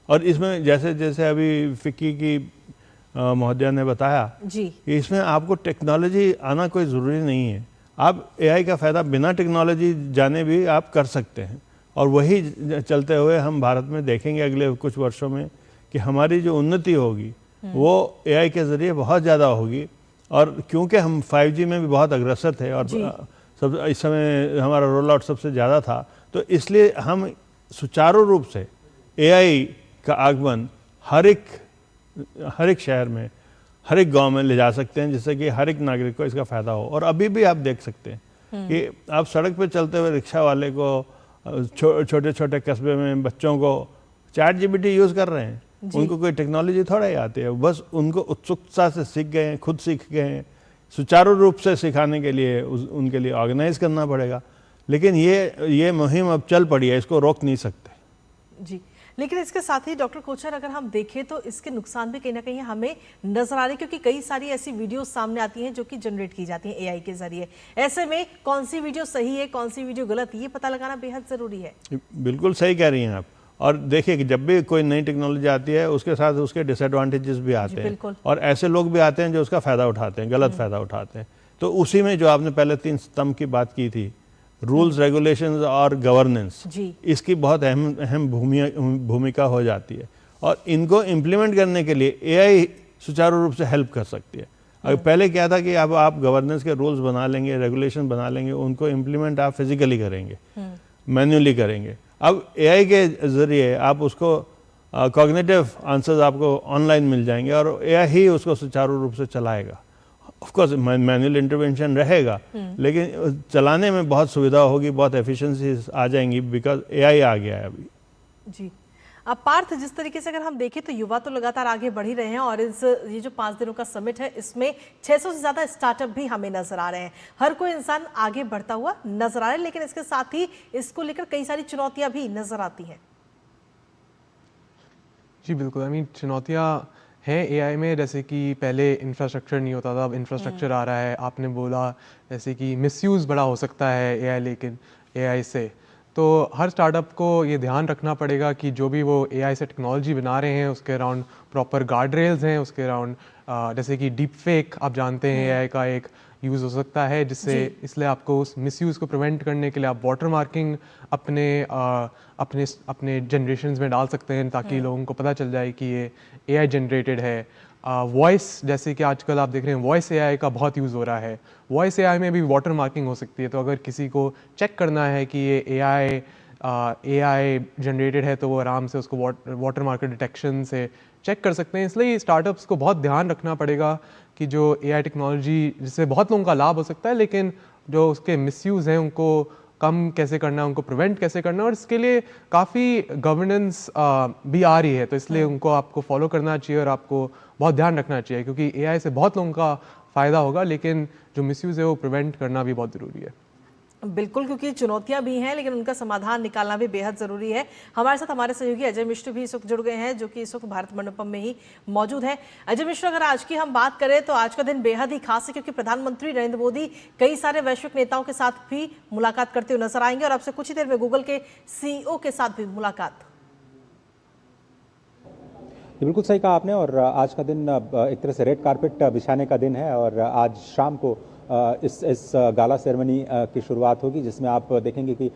और इसमें जैसे जैसे अभी फिक्की की महोदया ने बताया जी, कि इसमें आपको टेक्नोलॉजी आना कोई ज़रूरी नहीं है। आप एआई का फ़ायदा बिना टेक्नोलॉजी जाने भी आप कर सकते हैं। और वही चलते हुए हम भारत में देखेंगे अगले कुछ वर्षों में कि हमारी जो उन्नति होगी वो एआई के ज़रिए बहुत ज़्यादा होगी। और क्योंकि हम 5G में भी बहुत अग्रसर थे और सब इस समय हमारा रोल आउट सबसे ज़्यादा था, तो इसलिए हम सुचारू रूप से एआई का आगमन हर एक शहर में, हर एक गांव में ले जा सकते हैं, जिससे कि हर एक नागरिक को इसका फ़ायदा हो। और अभी भी आप देख सकते हैं कि आप सड़क पे चलते हुए रिक्शा वाले को, छोटे छोटे कस्बे में बच्चों को ChatGPT यूज़ कर रहे हैं। उनको कोई टेक्नोलॉजी थोड़ा ही आती है, बस उनको उत्सुकता से सीख गए हैं, खुद सीख गए हैं। सुचारू रूप से सिखाने के लिए उनके लिए ऑर्गेनाइज करना पड़ेगा। लेकिन ये मुहिम अब चल पड़ी है, इसको रोक नहीं सकते। जी, लेकिन इसके साथ ही डॉक्टर कोचर अगर हम देखें तो इसके नुकसान भी कहीं ना कहीं हमें नजर आ रहे हैं, क्योंकि कई सारी ऐसी वीडियो सामने आती हैं जो कि जनरेट की जाती हैं एआई के जरिए। ऐसे में कौन सी वीडियो सही है, कौन सी वीडियो गलत, ये पता लगाना बेहद जरूरी है। बिल्कुल सही कह रही हैं आप। और देखिए कि जब भी कोई नई टेक्नोलॉजी आती है उसके साथ उसके डिसएडवांटेजेस भी आते हैं, और ऐसे लोग भी आते हैं जो उसका फ़ायदा उठाते हैं, गलत फ़ायदा उठाते हैं। तो उसी में जो आपने पहले 3 स्तंभ की बात की थी, रूल्स, रेगुलेशंस और गवर्नेंस, इसकी बहुत अहम भूमिका हो जाती है। और इनको इम्प्लीमेंट करने के लिए एआई सुचारू रूप से हेल्प कर सकती है। अगर पहले क्या था कि अब आप गवर्नेंस के रूल्स बना लेंगे, रेगुलेशन बना लेंगे, उनको इम्प्लीमेंट आप फिजिकली करेंगे, मैन्युअली करेंगे। अब एआई के ज़रिए आप उसको कॉग्निटिव आंसर्स आपको ऑनलाइन मिल जाएंगे और एआई ही उसको सुचारू रूप से चलाएगा। ऑफ कोर्स मैनुअल इंटरवेंशन रहेगा, लेकिन चलाने में बहुत सुविधा होगी, बहुत एफिशिएंसी आ जाएंगी, बिकॉज एआई आ गया है अभी। जी, अब पार्थ, जिस तरीके से अगर हम देखें तो युवा तो लगातार आगे बढ़ ही रहे हैं, और ये जो 5 दिनों का समिट है इसमें 600 से ज़्यादा स्टार्टअप भी हमें नजर आ रहे हैं। हर कोई इंसान आगे बढ़ता हुआ नजर आ रहा है, लेकिन इसके साथ ही इसको लेकर कई सारी चुनौतियां भी नजर आती हैं। जी बिल्कुल, चुनौतियाँ हैं एआई में, जैसे कि पहले इंफ्रास्ट्रक्चर नहीं होता था, अब इंफ्रास्ट्रक्चर आ रहा है। आपने बोला जैसे कि मिसयूज़ बड़ा हो सकता है एआई, लेकिन एआई से तो हर स्टार्टअप को ये ध्यान रखना पड़ेगा कि जो भी वो एआई से टेक्नोलॉजी बना रहे हैं उसके अराउंड प्रॉपर गार्ड रेल्स हैं, उसके अराउंड जैसे कि डीप फेक आप जानते हैं एआई का एक यूज़ हो सकता है, जिससे इसलिए आपको उस मिसयूज़ को प्रिवेंट करने के लिए आप वाटर मार्किंग अपने जनरेशन्स में डाल सकते हैं, ताकि लोगों को पता चल जाए कि ये एआई जनरेटेड है। वॉइस, जैसे कि आजकल आप देख रहे हैं वॉइस एआई का बहुत यूज़ हो रहा है। वॉइस एआई में भी वाटर मार्किंग हो सकती है, तो अगर किसी को चेक करना है कि ये एआई जनरेटेड है तो वो आराम से उसको वाटर मार्क डिटेक्शन से चेक कर सकते हैं। इसलिए स्टार्टअप्स को बहुत ध्यान रखना पड़ेगा कि जो एआई टेक्नोलॉजी, जिससे बहुत लोगों का लाभ हो सकता है, लेकिन जो उसके मिसयूज़ हैं उनको कम कैसे करना है, उनको प्रिवेंट कैसे करना है, और इसके लिए काफ़ी गवर्नेंस भी आ रही है। तो इसलिए उनको आपको फॉलो करना चाहिए और आपको बहुत ध्यान रखना चाहिए, क्योंकि एआई से बहुत लोगों का फ़ायदा होगा, लेकिन जो मिसयूज़ है वो प्रिवेंट करना भी बहुत ज़रूरी है। बिल्कुल, क्योंकि चुनौतियां भी हैं, लेकिन उनका समाधान निकालना भी बेहद ज़रूरी है। हमारे साथ हमारे सहयोगी अजय मिश्र भी इस वक्त जुड़ गए हैं, जो कि इस वक्त भारत मंडपम में ही मौजूद हैं। अजय मिश्र, अगर आज की हम बात करें तो आज का दिन बेहद ही खास है, क्योंकि प्रधानमंत्री नरेंद्र मोदी कई सारे वैश्विक नेताओं के साथ भी मुलाकात करते हुए नजर आएंगे, और अब से कुछ ही देर में गूगल के सीईओ के साथ भी मुलाकात। बिल्कुल सही कहा आपने, और आज का दिन एक तरह से रेड कारपेट बिछाने का दिन है, और आज शाम को इस गाला सेरेमनी की शुरुआत होगी, जिसमें आप देखेंगे कि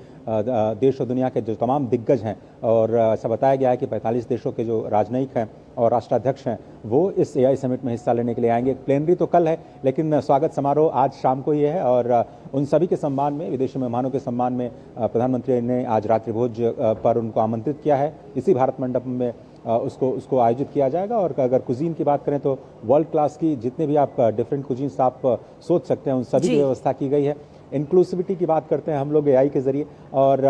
देश और दुनिया के जो तमाम दिग्गज हैं, और ऐसा बताया गया है कि 45 देशों के जो राजनयिक हैं और राष्ट्राध्यक्ष हैं वो इस एआई समिट में हिस्सा लेने के लिए आएंगे। प्लेनरी तो कल है, लेकिन स्वागत समारोह आज शाम को ही है, और उन सभी के सम्मान में, विदेशी मेहमानों के सम्मान में प्रधानमंत्री ने आज रात्रि भोज पर उनको आमंत्रित किया है। इसी भारत मंडप में उसको आयोजित किया जाएगा। और अगर कुजीन की बात करें तो वर्ल्ड क्लास की जितने भी आप डिफरेंट कुजीन्स आप सोच सकते हैं उन सभी की व्यवस्था की गई है। इंक्लूसिविटी की बात करते हैं हम लोग एआई के जरिए, और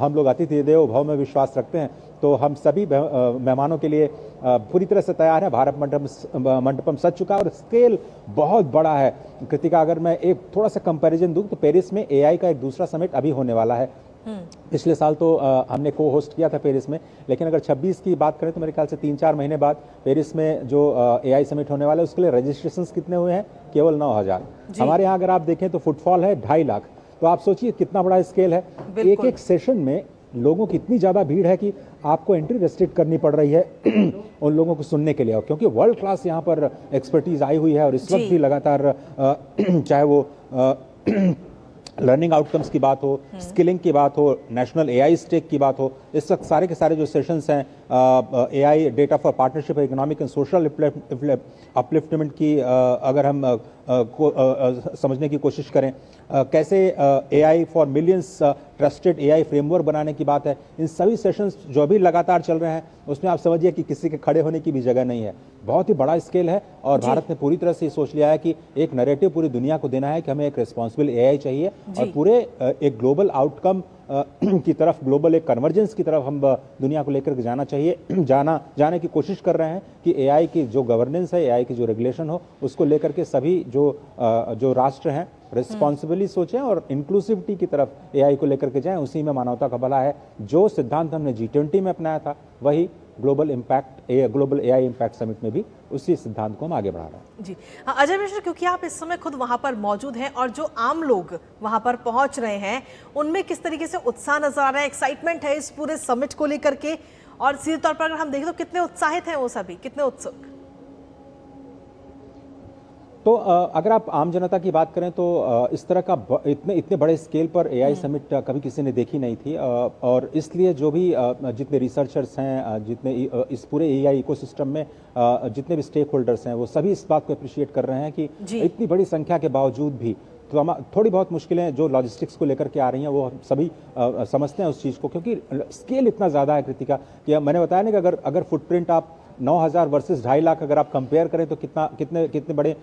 हम लोग अतिथि देवो भव में विश्वास रखते हैं, तो हम सभी मेहमानों के लिए पूरी तरह से तैयार है। भारत मंडपम सज चुका है और स्केल बहुत बड़ा है। कृतिका, अगर मैं एक थोड़ा सा कंपैरिजन दूं तो पेरिस में एआई का एक दूसरा समिट अभी होने वाला है। पिछले साल तो हमने को होस्ट किया था पेरिस में, लेकिन अगर 26 की बात करें तो मेरे ख्याल से 3-4 महीने बाद पेरिस में जो एआई समिट होने वाला है उसके लिए रजिस्ट्रेशंस कितने हुए हैं? केवल 9,000। हमारे यहाँ अगर आप देखें तो फुटफॉल है 2.5 लाख। तो आप सोचिए कितना बड़ा स्केल है। एक सेशन में लोगों की इतनी ज़्यादा भीड़ है कि आपको एंट्री रेस्ट्रिक्ट करनी पड़ रही है उन लोगों को सुनने के लिए, क्योंकि वर्ल्ड क्लास यहाँ पर एक्सपर्टीज आई हुई है और इस वक्त भी लगातार चाहे वो लर्निंग आउटकम्स की बात हो, स्किलिंग की बात हो, नेशनल एआई स्टेक की बात हो, इस वक्त सारे के सारे जो सेशंस हैं AI data for partnership economic and social upliftment की अगर हम समझने की कोशिश करें, कैसे AI for millions trusted AI framework बनाने की बात है, इन सभी सेशंस जो भी लगातार चल रहे हैं उसमें आप समझिए कि किसी के खड़े होने की भी जगह नहीं है। बहुत ही बड़ा स्केल है और भारत ने पूरी तरह से सोच लिया है कि एक नैरेटिव पूरी दुनिया को देना है कि हमें एक रिस्पॉन्सिबल एआई चाहिए और पूरे एक ग्लोबल आउटकम की तरफ, ग्लोबल एक कन्वर्जेंस की तरफ हम दुनिया को लेकर जाना चाहिए, जाने की कोशिश कर रहे हैं कि एआई की जो गवर्नेंस है, एआई की जो रेगुलेशन हो, उसको लेकर के सभी जो राष्ट्र हैं रिस्पॉन्सिबली सोचें और इंक्लूसिविटी की तरफ एआई को लेकर के जाएं। उसी में मानवता का भला है। जो सिद्धांत हमने G20 में अपनाया था वही ग्लोबल एआई इम्पैक्ट समिट में भी उसी सिद्धांत को हम आगे बढ़ा रहे हैं। जी अजय मिश्र, क्योंकि आप इस समय खुद वहां पर मौजूद हैं और जो आम लोग वहां पर पहुंच रहे हैं उनमें किस तरीके से उत्साह नजर आ रहा है, एक्साइटमेंट है इस पूरे समिट को लेकर के, और सीधे तौर पर अगर हम देखें तो कितने उत्साहित हैं वो सभी, कितने उत्सुक? तो अगर आप आम जनता की बात करें तो इस तरह का इतने बड़े स्केल पर एआई समिट कभी किसी ने देखी नहीं थी और इसलिए जो भी जितने रिसर्चर्स हैं, जितने इस पूरे एआई इकोसिस्टम में जितने भी स्टेक होल्डर्स हैं, वो सभी इस बात को अप्रिशिएट कर रहे हैं कि इतनी बड़ी संख्या के बावजूद भी तो थोड़ी बहुत मुश्किलें जो लॉजिस्टिक्स को लेकर के आ रही हैं वो सभी समझते हैं उस चीज़ को, क्योंकि स्केल इतना ज़्यादा है कृतिका कि मैंने बताया ना कि अगर फुटप्रिंट आप 9,000 वर्सेस 2.5 लाख अगर आप कंपेयर करें तो कितने बड़े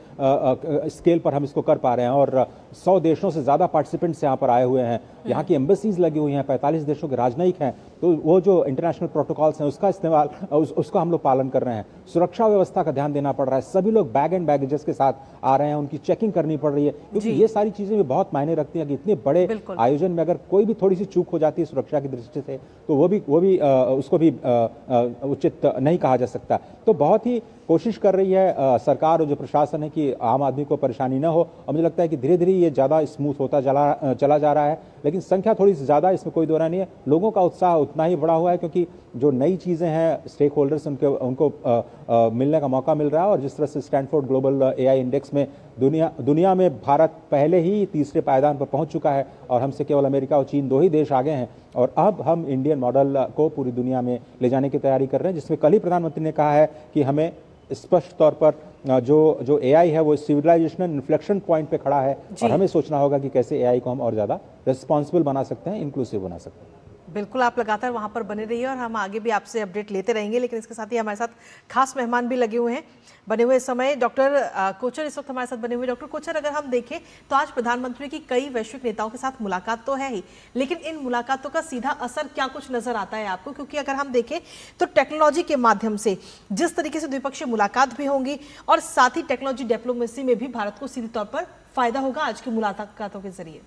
स्केल पर हम इसको कर पा रहे हैं और 100 देशों से ज़्यादा पार्टिसिपेंट्स यहाँ पर आए हुए हैं, यहाँ की एम्बेसीज लगी हुई हैं, 45 देशों के राजनयिक हैं, तो वो जो इंटरनेशनल प्रोटोकॉल्स हैं उसका इस्तेमाल उसका हम लोग पालन कर रहे हैं। सुरक्षा व्यवस्था का ध्यान देना पड़ रहा है, सभी लोग बैग एंड बैगेजेस के साथ आ रहे हैं, उनकी चेकिंग करनी पड़ रही है, क्योंकि ये सारी चीज़ें भी बहुत मायने रखती हैं कि इतने बड़े आयोजन में अगर कोई भी थोड़ी सी चूक हो जाती है सुरक्षा की दृष्टि से तो वो भी उसको भी उचित नहीं कहा जा सकता। तो बहुत ही कोशिश कर रही है सरकार और जो प्रशासन है कि आम आदमी को परेशानी न हो, और मुझे लगता है कि धीरे धीरे ये ज़्यादा स्मूथ होता चला जा रहा है, लेकिन संख्या थोड़ी सी ज़्यादा, इसमें कोई दो राय नहीं है। लोगों का उत्साह उतना ही बढ़ा हुआ है क्योंकि जो नई चीज़ें हैं स्टेक होल्डर्स उनको मिलने का मौका मिल रहा है और जिस तरह से स्टैनफोर्ड ग्लोबल एआई इंडेक्स में दुनिया में भारत पहले ही तीसरे पायदान पर पहुंच चुका है और हमसे केवल अमेरिका और चीन 2 ही देश आगे हैं, और अब हम इंडियन मॉडल को पूरी दुनिया में ले जाने की तैयारी कर रहे हैं, जिसमें कल ही प्रधानमंत्री ने कहा है कि हमें स्पष्ट तौर पर जो एआई है वो सिविलाइजेशनल इन्फ्लेक्शन पॉइंट पे खड़ा है और हमें सोचना होगा कि कैसे एआई को हम और ज़्यादा रिस्पॉन्सिबल बना सकते हैं, इंक्लूसिव बना सकते हैं। बिल्कुल, आप लगातार वहां पर बने रहिए और हम आगे भी आपसे अपडेट लेते रहेंगे, लेकिन इसके साथ ही हमारे साथ खास मेहमान भी लगे हुए हैं बने हुए समय। डॉक्टर कोचर इस वक्त हमारे साथ बने हुए। डॉक्टर कोचर, अगर हम देखें तो आज प्रधानमंत्री की कई वैश्विक नेताओं के साथ मुलाकात तो है ही, लेकिन इन मुलाकातों का सीधा असर क्या कुछ नजर आता है आपको? क्योंकि अगर हम देखें तो टेक्नोलॉजी के माध्यम से जिस तरीके से द्विपक्षीय मुलाकात भी होंगी और साथ ही टेक्नोलॉजी डिप्लोमेसी में भी भारत को सीधे तौर पर फायदा होगा आज की मुलाकातों के जरिए।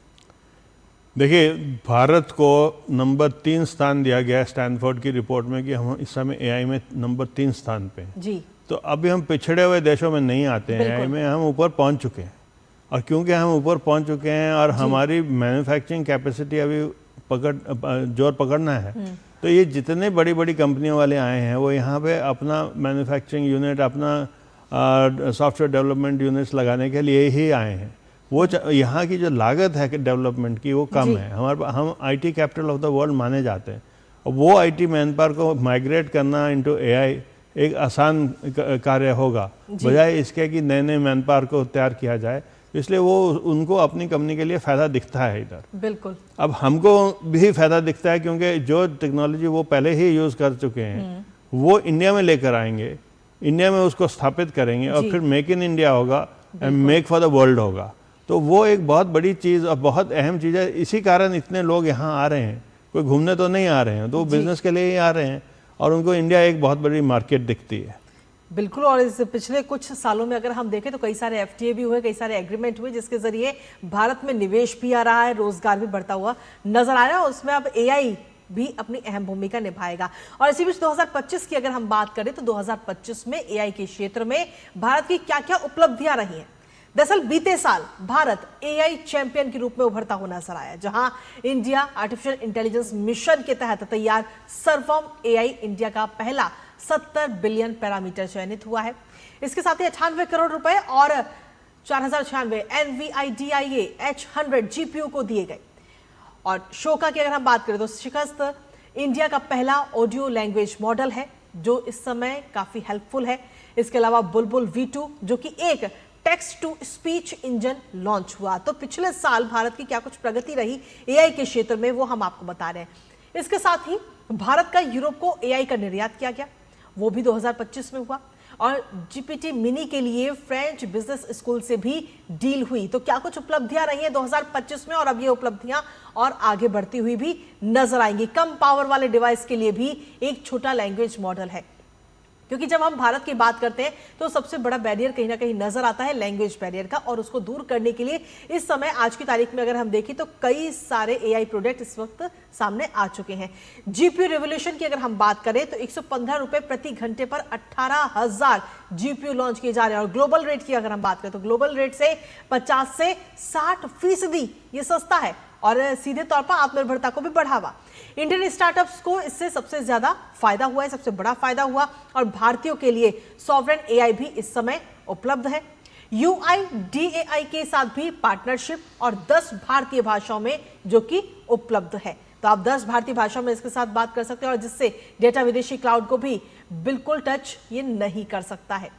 देखिए, भारत को नंबर 3 स्थान दिया गया है स्टैनफोर्ड की रिपोर्ट में कि हम इस समय एआई में नंबर 3 स्थान पे हैं। जी। तो अभी हम पिछड़े हुए देशों में नहीं आते हैं, एआई में हम ऊपर पहुंच चुके हैं, और क्योंकि हम ऊपर पहुंच चुके हैं और हमारी मैन्युफैक्चरिंग कैपेसिटी अभी जोर पकड़ना है, तो ये जितने बड़ी बड़ी कंपनियों वाले आए हैं वो यहाँ पे अपना मैन्युफैक्चरिंग यूनिट, अपना सॉफ्टवेयर डेवलपमेंट यूनिट्स लगाने के लिए ही आए हैं। वो यहाँ की जो लागत है डेवलपमेंट की वो कम है। हम IT capital of the world माने जाते हैं, और वो आईटी मैन पावर को माइग्रेट करना इनटू एआई एक आसान कार्य होगा, बजाय इसके कि नए नए मैन पावर को तैयार किया जाए। इसलिए वो उनको अपनी कंपनी के लिए फ़ायदा दिखता है इधर। बिल्कुल। अब हमको भी फ़ायदा दिखता है क्योंकि जो टेक्नोलॉजी वो पहले ही यूज़ कर चुके हैं वो इंडिया में लेकर आएंगे, इंडिया में उसको स्थापित करेंगे, और फिर मेक इन इंडिया होगा and make for the world होगा। तो वो एक बहुत बड़ी चीज़ और बहुत अहम चीज़ है। इसी कारण इतने लोग यहाँ आ रहे हैं, कोई घूमने तो नहीं आ रहे हैं, तो बिजनेस के लिए ही आ रहे हैं, और उनको इंडिया एक बहुत बड़ी मार्केट दिखती है। बिल्कुल। और इस पिछले कुछ सालों में अगर हम देखें तो कई सारे एफटीए भी हुए, कई सारे एग्रीमेंट हुए, जिसके जरिए भारत में निवेश भी आ रहा है, रोजगार भी बढ़ता हुआ नजर आ रहा है, और उसमें अब एआई भी अपनी अहम भूमिका निभाएगा। और इसी बीच 2025 की अगर हम बात करें तो 2025 में एआई के क्षेत्र में भारत की क्या क्या उपलब्धियां रही हैं, दरअसल बीते साल भारत एआई चैंपियन के रूप में उभरता हुआ नजर आया, जहां इंडिया आर्टिफिशियल इंटेलिजेंस मिशन के तहत तैयार सर्वम एआई इंडिया का पहला 70 बिलियन पैरामीटर चयनित हुआ है। इसके साथ ही 98 करोड़ रुपए और 4096 NVIDIA H100 GPU को दिए गए। और शोका की अगर हम बात करें तो शिकस्त इंडिया का पहला ऑडियो लैंग्वेज मॉडल है जो इस समय काफी हेल्पफुल है। इसके अलावा बुलबुल V2 जो कि एक text to speech engine launch हुआ। तो पिछले साल भारत की क्या कुछ प्रगति रही एआई के क्षेत्र में, वो हम आपको बता रहे हैं। इसके साथ ही भारत का यूरोप को एआई का निर्यात किया गया, वो भी 2025 में हुआ। और GPT मिनी के लिए फ्रेंच बिजनेस स्कूल से भी डील हुई। तो क्या कुछ उपलब्धियां रही हैं 2025 में, और अब ये उपलब्धियां और आगे बढ़ती हुई भी नजर आएंगी। कम पावर वाले डिवाइस के लिए भी एक छोटा लैंग्वेज मॉडल है, क्योंकि जब हम भारत की बात करते हैं तो सबसे बड़ा बैरियर कहीं ना कहीं नजर आता है लैंग्वेज बैरियर का, और उसको दूर करने के लिए इस समय आज की तारीख में अगर हम देखें तो कई सारे एआई प्रोडक्ट इस वक्त सामने आ चुके हैं। जीपीयू रिवोल्यूशन की अगर हम बात करें तो 115 रुपए प्रति घंटे पर 18,000 जीपीयू लॉन्च किए जा रहे हैं। और ग्लोबल रेट की अगर हम बात करें तो ग्लोबल रेट से 50 से 60% ये सस्ता है और सीधे तौर पर आत्मनिर्भरता को भी बढ़ावा। इंडियन स्टार्टअप्स को इससे सबसे ज्यादा फायदा हुआ है, सबसे बड़ा फायदा हुआ। और भारतीयों के लिए सॉवरेन एआई भी इस समय उपलब्ध है। UIDAI के साथ भी पार्टनरशिप और 10 भारतीय भाषाओं में जो कि उपलब्ध है। तो आप 10 भारतीय भाषाओं में इसके साथ बात कर सकते हैं, और जिससे डेटा विदेशी क्लाउड को भी बिल्कुल टच ये नहीं कर सकता है।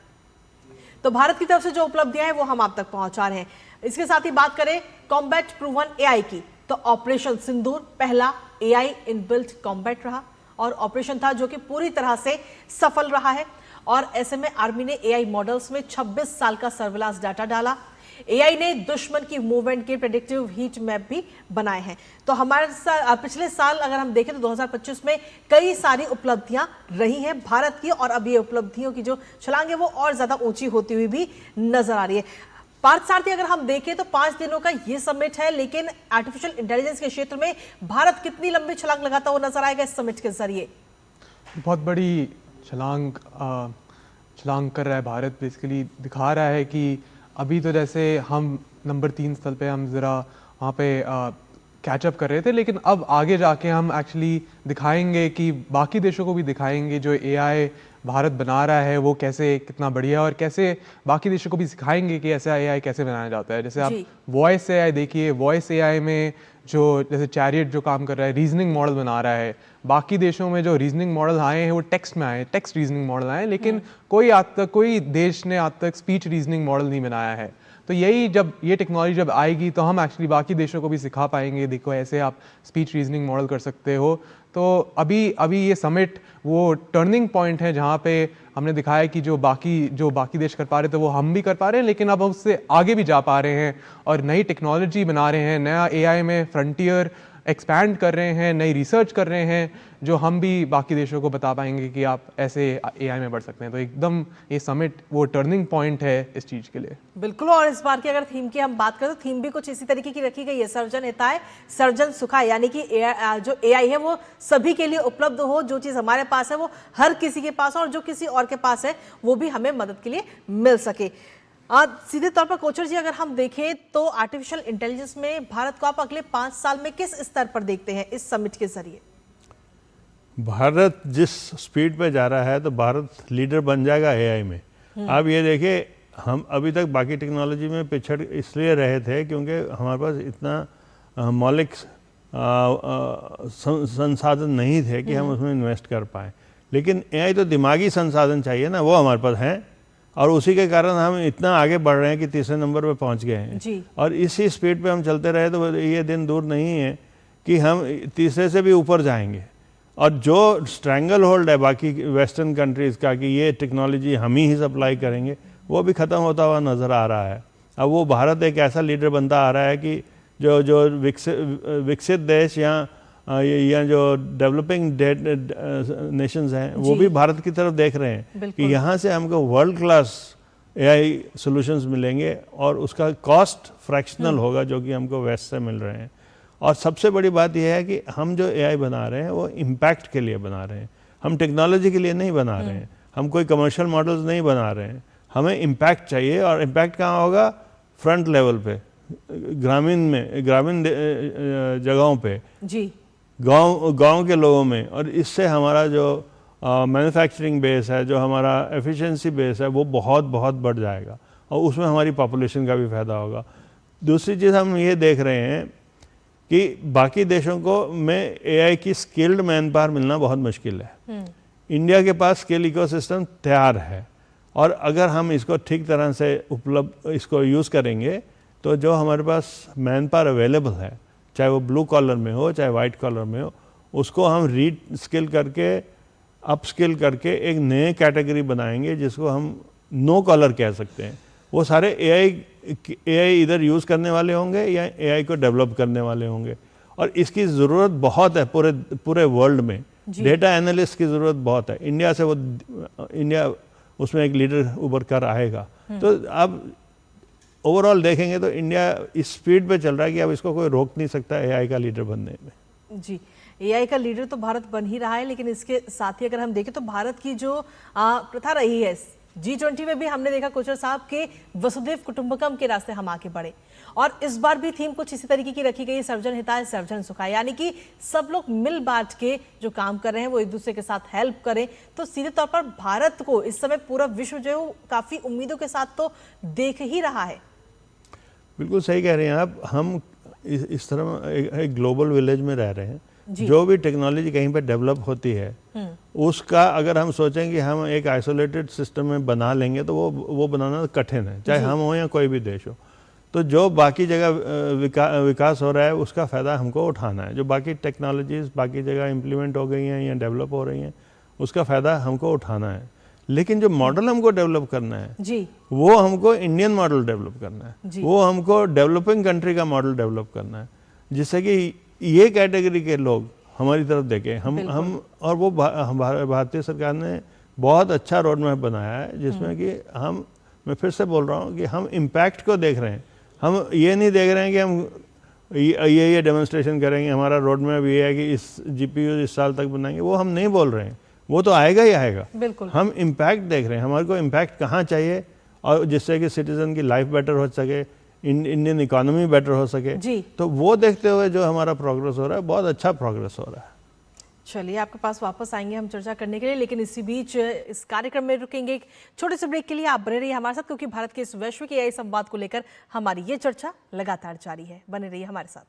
तो भारत की तरफ से जो उपलब्धियां हैं वो हम आप तक पहुंचा रहे हैं। इसके साथ ही बात करें कॉम्बैट प्रूवन एआई की, तो ऑपरेशन सिंदूर पहला एआई इनबिल्ट कॉम्बैट रहा और ऑपरेशन था जो कि पूरी तरह से सफल रहा है। और ऐसे में आर्मी ने एआई मॉडल्स में 26 साल का सर्विलांस डाटा डाला। एआई ने दुश्मन की मूवमेंट के प्रेडिक्टिव हीट मैप भी बनाए हैं। तो हमारे पिछले साल अगर हम देखें तो 2025 में कई सारी उपलब्धियां रही हैं भारत की, और अब ये उपलब्धियों की जो छलांग है वो और ज्यादा ऊंची होती हुई भी नजर आ रही है। पार्थ सारथी, अगर हम देखें तो 5 दिनों का ये समिट है, लेकिन आर्टिफिशियल इंटेलिजेंस के क्षेत्र में भारत कितनी लंबी छलांग लगाता हुआ नजर आएगा इस समिट के जरिए? बहुत बड़ी छलांग कर रहा है भारत। बेसिकली दिखा रहा है कि अभी तो जैसे हम नंबर 3 स्थल पे हम ज़रा वहाँ पे कैचअप कर रहे थे, लेकिन अब आगे जाके हम एक्चुअली दिखाएंगे कि बाकी देशों को भी दिखाएंगे जो एआई भारत बना रहा है वो कैसे कितना बढ़िया है, और कैसे बाकी देशों को भी सिखाएंगे कि ऐसा एआई कैसे बनाया जाता है। जैसे आप वॉइस एआई देखिए, वॉइस एआई में जो जैसे चैरियट जो काम कर रहा है, रीजनिंग मॉडल बना रहा है। बाकी देशों में जो रीजनिंग मॉडल आए हैं वो टेक्स्ट में आए, टेक्स्ट रीजनिंग मॉडल आए, लेकिन कोई देश ने आज तक स्पीच रीजनिंग मॉडल नहीं बनाया है। तो यही जब ये टेक्नोलॉजी जब आएगी तो हम एक्चुअली बाकी देशों को भी सिखा पाएंगे, देखो ऐसे आप स्पीच रीजनिंग मॉडल कर सकते हो। तो अभी ये समिट वो टर्निंग पॉइंट है जहाँ पे हमने दिखाया कि जो बाकी देश कर पा रहे थे वो हम भी कर पा रहे हैं, लेकिन अब हम उससे आगे भी जा पा रहे हैं और नई टेक्नोलॉजी बना रहे हैं, नया एआई में फ्रंटियर एक्सपैंड कर रहे हैं, नई रिसर्च कर रहे हैं, जो हम भी बाकी देशों को बता पाएंगे कि आप ऐसे एआई में बढ़ सकते हैं। तो एकदम ये समिट वो टर्निंग पॉइंट है इस चीज़ के लिए। बिल्कुल। और इस बार की अगर थीम की हम बात करें तो थीम भी कुछ इसी तरीके की रखी गई है, सर्जन हिताय सर्जन सुखाय, यानी कि जो एआई है वो सभी के लिए उपलब्ध हो। जो चीज़ हमारे पास है वो हर किसी के पास हो, और जो किसी और के पास है वो भी हमें मदद के लिए मिल सके। सीधे तौर पर कोचर जी, अगर हम देखें तो आर्टिफिशियल इंटेलिजेंस में भारत को आप अगले 5 साल में किस स्तर पर देखते हैं इस समिट के जरिए? भारत जिस स्पीड पे जा रहा है तो भारत लीडर बन जाएगा एआई में। आप ये देखिए, हम अभी तक बाकी टेक्नोलॉजी में पिछड़ इसलिए रहे थे क्योंकि हमारे पास इतना मौलिक संसाधन नहीं थे कि हम उसमें इन्वेस्ट कर पाए। लेकिन एआई तो दिमागी संसाधन चाहिए ना, वो हमारे पास है, और उसी के कारण हम इतना आगे बढ़ रहे हैं कि 3रे नंबर पे पहुंच गए हैं। और इसी स्पीड पे हम चलते रहे तो ये दिन दूर नहीं है कि हम 3रे से भी ऊपर जाएंगे। और जो स्ट्रैंगल होल्ड है बाकी वेस्टर्न कंट्रीज़ का कि ये टेक्नोलॉजी हम ही सप्लाई करेंगे, वो भी ख़त्म होता हुआ नज़र आ रहा है। अब वो भारत एक ऐसा लीडर बनता आ रहा है कि जो विकसित देश या जो डेवलपिंग नेशंस हैं वो भी भारत की तरफ देख रहे हैं कि यहाँ से हमको वर्ल्ड क्लास एआई सॉल्यूशंस मिलेंगे और उसका कॉस्ट फ्रैक्शनल होगा जो कि हमको वेस्ट से मिल रहे हैं। और सबसे बड़ी बात यह है कि हम जो एआई बना रहे हैं वो इम्पैक्ट के लिए बना रहे हैं, हम टेक्नोलॉजी के लिए नहीं बना रहे हैं, हम कोई कमर्शियल मॉडल्स नहीं बना रहे हैं। हमें इम्पैक्ट चाहिए, और इम्पैक्ट कहाँ होगा? फ्रंट लेवल पे, ग्रामीण जगहों पे जी, गांव के लोगों में, और इससे हमारा जो मैन्युफैक्चरिंग बेस है, जो हमारा एफिशिएंसी बेस है, वो बहुत बहुत बढ़ जाएगा और उसमें हमारी पॉपुलेशन का भी फायदा होगा। दूसरी चीज़ हम ये देख रहे हैं कि बाकी देशों को में एआई की स्किल्ड मैन पावर मिलना बहुत मुश्किल है। इंडिया के पास स्किल इकोसिस्टम तैयार है, और अगर हम इसको ठीक तरह से इसको यूज़ करेंगे तो जो हमारे पास मैन पावर अवेलेबल है, चाहे वो ब्लू कॉलर में हो चाहे वाइट कॉलर में हो, उसको हम री स्किल करके अप स्किल करके एक नए कैटेगरी बनाएंगे जिसको हम नो कॉलर कह सकते हैं। वो सारे एआई इधर यूज़ करने वाले होंगे या एआई को डेवलप करने वाले होंगे, और इसकी ज़रूरत बहुत है पूरे वर्ल्ड में। डेटा एनालिस्ट की ज़रूरत बहुत है। इंडिया उसमें एक लीडर उभर कर आएगा। तो अब ओवरऑल देखेंगे तो इंडिया इस स्पीड पे चल रहा है कि अब इसको कोई रोक नहीं सकता एआई का लीडर बनने में। जी, एआई का लीडर तो भारत बन ही रहा है, लेकिन इसके साथ ही अगर हम देखें तो भारत की जो प्रथा रही है, G20 में भी हमने देखा कोचर साहब के वसुधैव कुटुंबकम के रास्ते हम आगे बढ़े, और इस बार भी थीम कुछ इसी तरीके की रखी गई, सर्वजन हिताय सर्वजन सुखाय, यानी कि सब लोग मिल बांट के जो काम कर रहे हैं वो एक दूसरे के साथ हेल्प करें। तो सीधे तौर पर भारत को इस समय पूरा विश्व जो है काफी उम्मीदों के साथ तो देख ही रहा है। बिल्कुल सही कह रहे हैं आप। हम इस तरह एक ग्लोबल विलेज में रह रहे हैं। जो भी टेक्नोलॉजी कहीं पर डेवलप होती है उसका अगर हम सोचें कि हम एक आइसोलेटेड सिस्टम में बना लेंगे तो वो बनाना कठिन है, चाहे हम हो या कोई भी देश हो। तो जो बाकी जगह विकास हो रहा है उसका फ़ायदा हमको उठाना है। जो बाकी टेक्नोलॉजीज बाकी जगह इम्प्लीमेंट हो गई हैं या डेवलप हो रही हैं उसका फ़ायदा हमको उठाना है। लेकिन जो मॉडल हमको डेवलप करना है वो हमको इंडियन मॉडल डेवलप करना है, वो हमको डेवलपिंग कंट्री का मॉडल डेवलप करना है, जिससे कि ये कैटेगरी के लोग हमारी तरफ देखें। हम और वो भारतीय सरकार ने बहुत अच्छा रोड मैप बनाया है जिसमें कि मैं फिर से बोल रहा हूँ कि हम इम्पैक्ट को देख रहे हैं। हम ये नहीं देख रहे हैं कि हम ये डेमोन्स्ट्रेशन करेंगे, हमारा रोड मैप ये है कि इस GPU इस साल तक बनाएंगे, वो हम नहीं बोल रहे हैं, वो तो आएगा ही आएगा। हम इम्पैक्ट देख रहे हैं, हमारे को इम्पैक्ट कहाँ चाहिए और जिससे कि सिटीजन की लाइफ बेटर हो सके, इंडियन इकोनॉमी बेटर हो सके। तो वो देखते हुए जो हमारा प्रोग्रेस हो रहा है बहुत अच्छा प्रोग्रेस हो रहा है। चलिए आपके पास वापस आएंगे हम चर्चा करने के लिए, लेकिन इसी बीच इस कार्यक्रम में रुकेंगे एक छोटे से ब्रेक के लिए। आप बने रहिए हमारे साथ, क्योंकि भारत के इस वैश्विक एआई संवाद को लेकर हमारी ये चर्चा लगातार जारी है। बने रहिए हमारे साथ।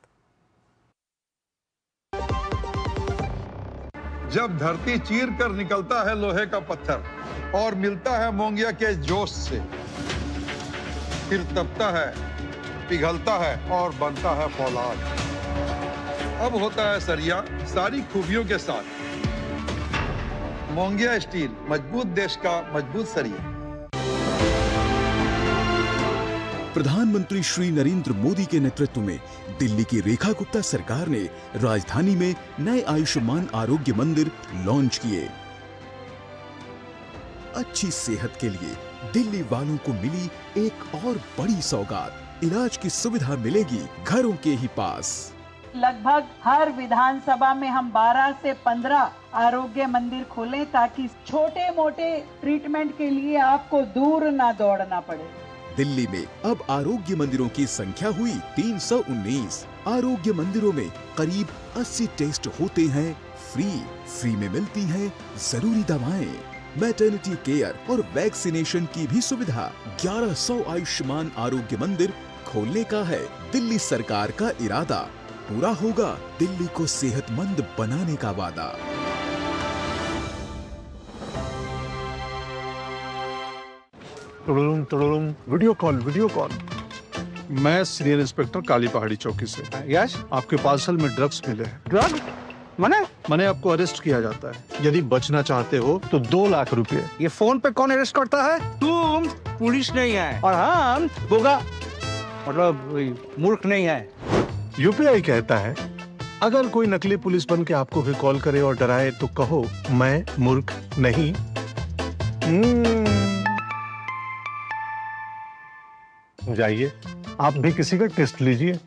जब धरती चीर कर निकलता है लोहे का पत्थर और मिलता है मोंगिया के जोश से, फिर तपता है, पिघलता है और बनता है फौलाद। अब होता है सरिया सारी खूबियों के साथ। मोंगिया स्टील, मजबूत देश का मजबूत सरिया। प्रधानमंत्री श्री नरेंद्र मोदी के नेतृत्व में दिल्ली की रेखा गुप्ता सरकार ने राजधानी में नए आयुष्मान आरोग्य मंदिर लॉन्च किए। अच्छी सेहत के लिए दिल्ली वालों को मिली एक और बड़ी सौगात। इलाज की सुविधा मिलेगी घरों के ही पास। लगभग हर विधानसभा में हम 12 से 15 आरोग्य मंदिर खोलें ताकि छोटे मोटे ट्रीटमेंट के लिए आपको दूर ना दौड़ना पड़े। दिल्ली में अब आरोग्य मंदिरों की संख्या हुई 319। आरोग्य मंदिरों में करीब 80 टेस्ट होते हैं फ्री में मिलती हैं जरूरी दवाएं, मैटरनिटी केयर और वैक्सीनेशन की भी सुविधा। 1100 आयुष्मान आरोग्य मंदिर खोलने का है दिल्ली सरकार का इरादा। पूरा होगा दिल्ली को सेहतमंद बनाने का वादा। Video call. मैं सीनियर इंस्पेक्टर काली पहाड़ी चौकी से। यस, आपके पार्सल में ड्रग्स मिले हैं। ड्रग? मैंने आपको अरेस्ट किया जाता है। यदि बचना चाहते हो तो 2 लाख रुपए। ये फोन पे कौन अरेस्ट करता है? तुम पुलिस नहीं है और हम बोगा मतलब मूर्ख नहीं है। यूपीआई कहता है अगर कोई नकली पुलिस बन के आपको भी कॉल करे और डराए तो कहो मैं मूर्ख नहीं। जाइए आप भी किसी का टेस्ट लीजिए।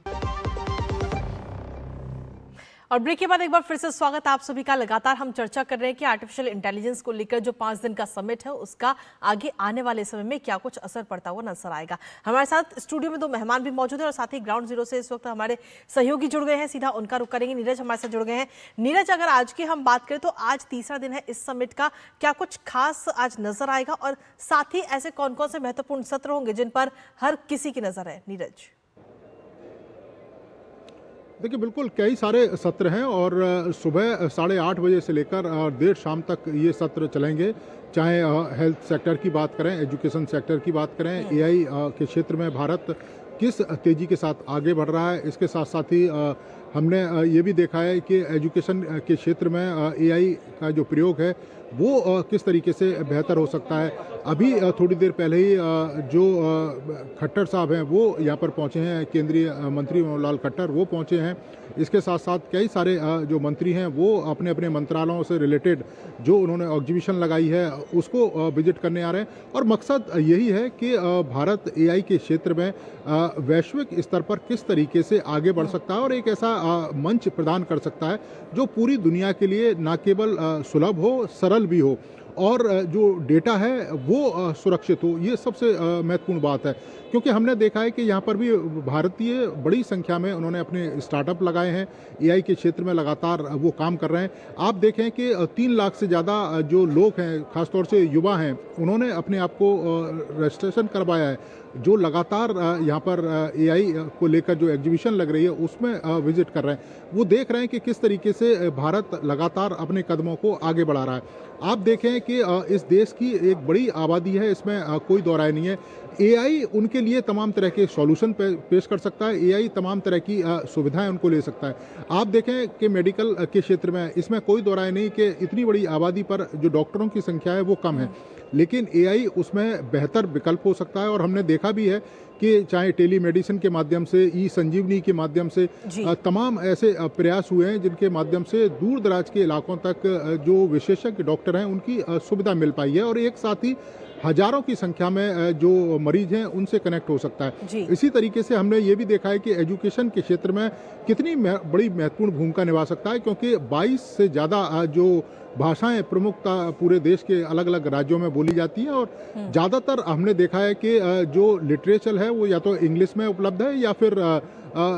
और ब्रेक के बाद एक बार फिर से स्वागत आप सभी का। लगातार हम चर्चा कर रहे हैं कि आर्टिफिशियल इंटेलिजेंस को लेकर जो 5 दिन का समिट है उसका आगे आने वाले समय में क्या कुछ असर पड़ता हुआ नजर आएगा। हमारे साथ स्टूडियो में 2 मेहमान भी मौजूद हैं और साथ ही ग्राउंड जीरो से इस वक्त हमारे सहयोगी जुड़ गए हैं, सीधा उनका रुख करेंगे। नीरज हमारे साथ जुड़ गए हैं। नीरज, अगर आज की हम बात करें तो आज तीसरा दिन है इस समिट का, क्या कुछ खास आज नजर आएगा और साथ ही ऐसे कौन कौन से महत्वपूर्ण सत्र होंगे जिन पर हर किसी की नजर है? नीरज, देखिए, बिल्कुल कई सारे सत्र हैं और सुबह 8:30 बजे से लेकर देर शाम तक ये सत्र चलेंगे। चाहे हेल्थ सेक्टर की बात करें, एजुकेशन सेक्टर की बात करें, एआई के क्षेत्र में भारत किस तेज़ी के साथ आगे बढ़ रहा है, इसके साथ साथ ही हमने ये भी देखा है कि एजुकेशन के क्षेत्र में एआई का जो प्रयोग है वो किस तरीके से बेहतर हो सकता है। अभी थोड़ी देर पहले ही जो खट्टर साहब हैं वो यहाँ पर पहुँचे हैं, केंद्रीय मंत्री मनोहर लाल खट्टर वो पहुँचे हैं। इसके साथ साथ कई सारे जो मंत्री हैं वो अपने अपने मंत्रालयों से रिलेटेड जो उन्होंने एग्जीबिशन लगाई है उसको विजिट करने आ रहे हैं। और मकसद यही है कि भारत एआई के क्षेत्र में वैश्विक स्तर पर किस तरीके से आगे बढ़ सकता है और एक ऐसा मंच प्रदान कर सकता है जो पूरी दुनिया के लिए न केवल सुलभ हो, सरल भी हो और जो डेटा है वो सुरक्षित हो। ये सबसे महत्वपूर्ण बात है, क्योंकि हमने देखा है कि यहाँ पर भी भारतीय बड़ी संख्या में उन्होंने अपने स्टार्टअप लगाए हैं, एआई के क्षेत्र में लगातार वो काम कर रहे हैं। आप देखें कि 3 लाख से ज़्यादा जो लोग हैं, खासतौर से युवा हैं, उन्होंने अपने आप को रजिस्ट्रेशन करवाया है, जो लगातार यहाँ पर एआई को लेकर जो एग्जीबिशन लग रही है उसमें विजिट कर रहे हैं। वो देख रहे हैं कि किस तरीके से भारत लगातार अपने कदमों को आगे बढ़ा रहा है। आप देखें कि इस देश की एक बड़ी आबादी है, इसमें कोई दो राय नहीं है। एआई उनके लिए तमाम तरह के सॉल्यूशन पेश कर सकता है, एआई तमाम तरह की सुविधाएं उनको ले सकता है। आप देखें कि मेडिकल के क्षेत्र में इसमें कोई दो राय नहीं कि इतनी बड़ी आबादी पर जो डॉक्टरों की संख्या है वो कम है, लेकिन एआई उसमें बेहतर विकल्प हो सकता है। और हमने देखा भी है कि चाहे टेलीमेडिसिन के माध्यम से, ई संजीवनी के माध्यम से तमाम ऐसे प्रयास हुए हैं जिनके माध्यम से दूर दराज के इलाकों तक जो विशेषज्ञ डॉक्टर हैं उनकी सुविधा मिल पाई है और एक साथ ही हजारों की संख्या में जो मरीज हैं उनसे कनेक्ट हो सकता है। इसी तरीके से हमने ये भी देखा है कि एजुकेशन के क्षेत्र में कितनी बड़ी महत्वपूर्ण भूमिका निभा सकता है, क्योंकि 22 से ज़्यादा जो भाषाएं प्रमुखता पूरे देश के अलग अलग राज्यों में बोली जाती हैं और ज़्यादातर हमने देखा है कि जो लिटरेचर है वो या तो इंग्लिश में उपलब्ध है या फिर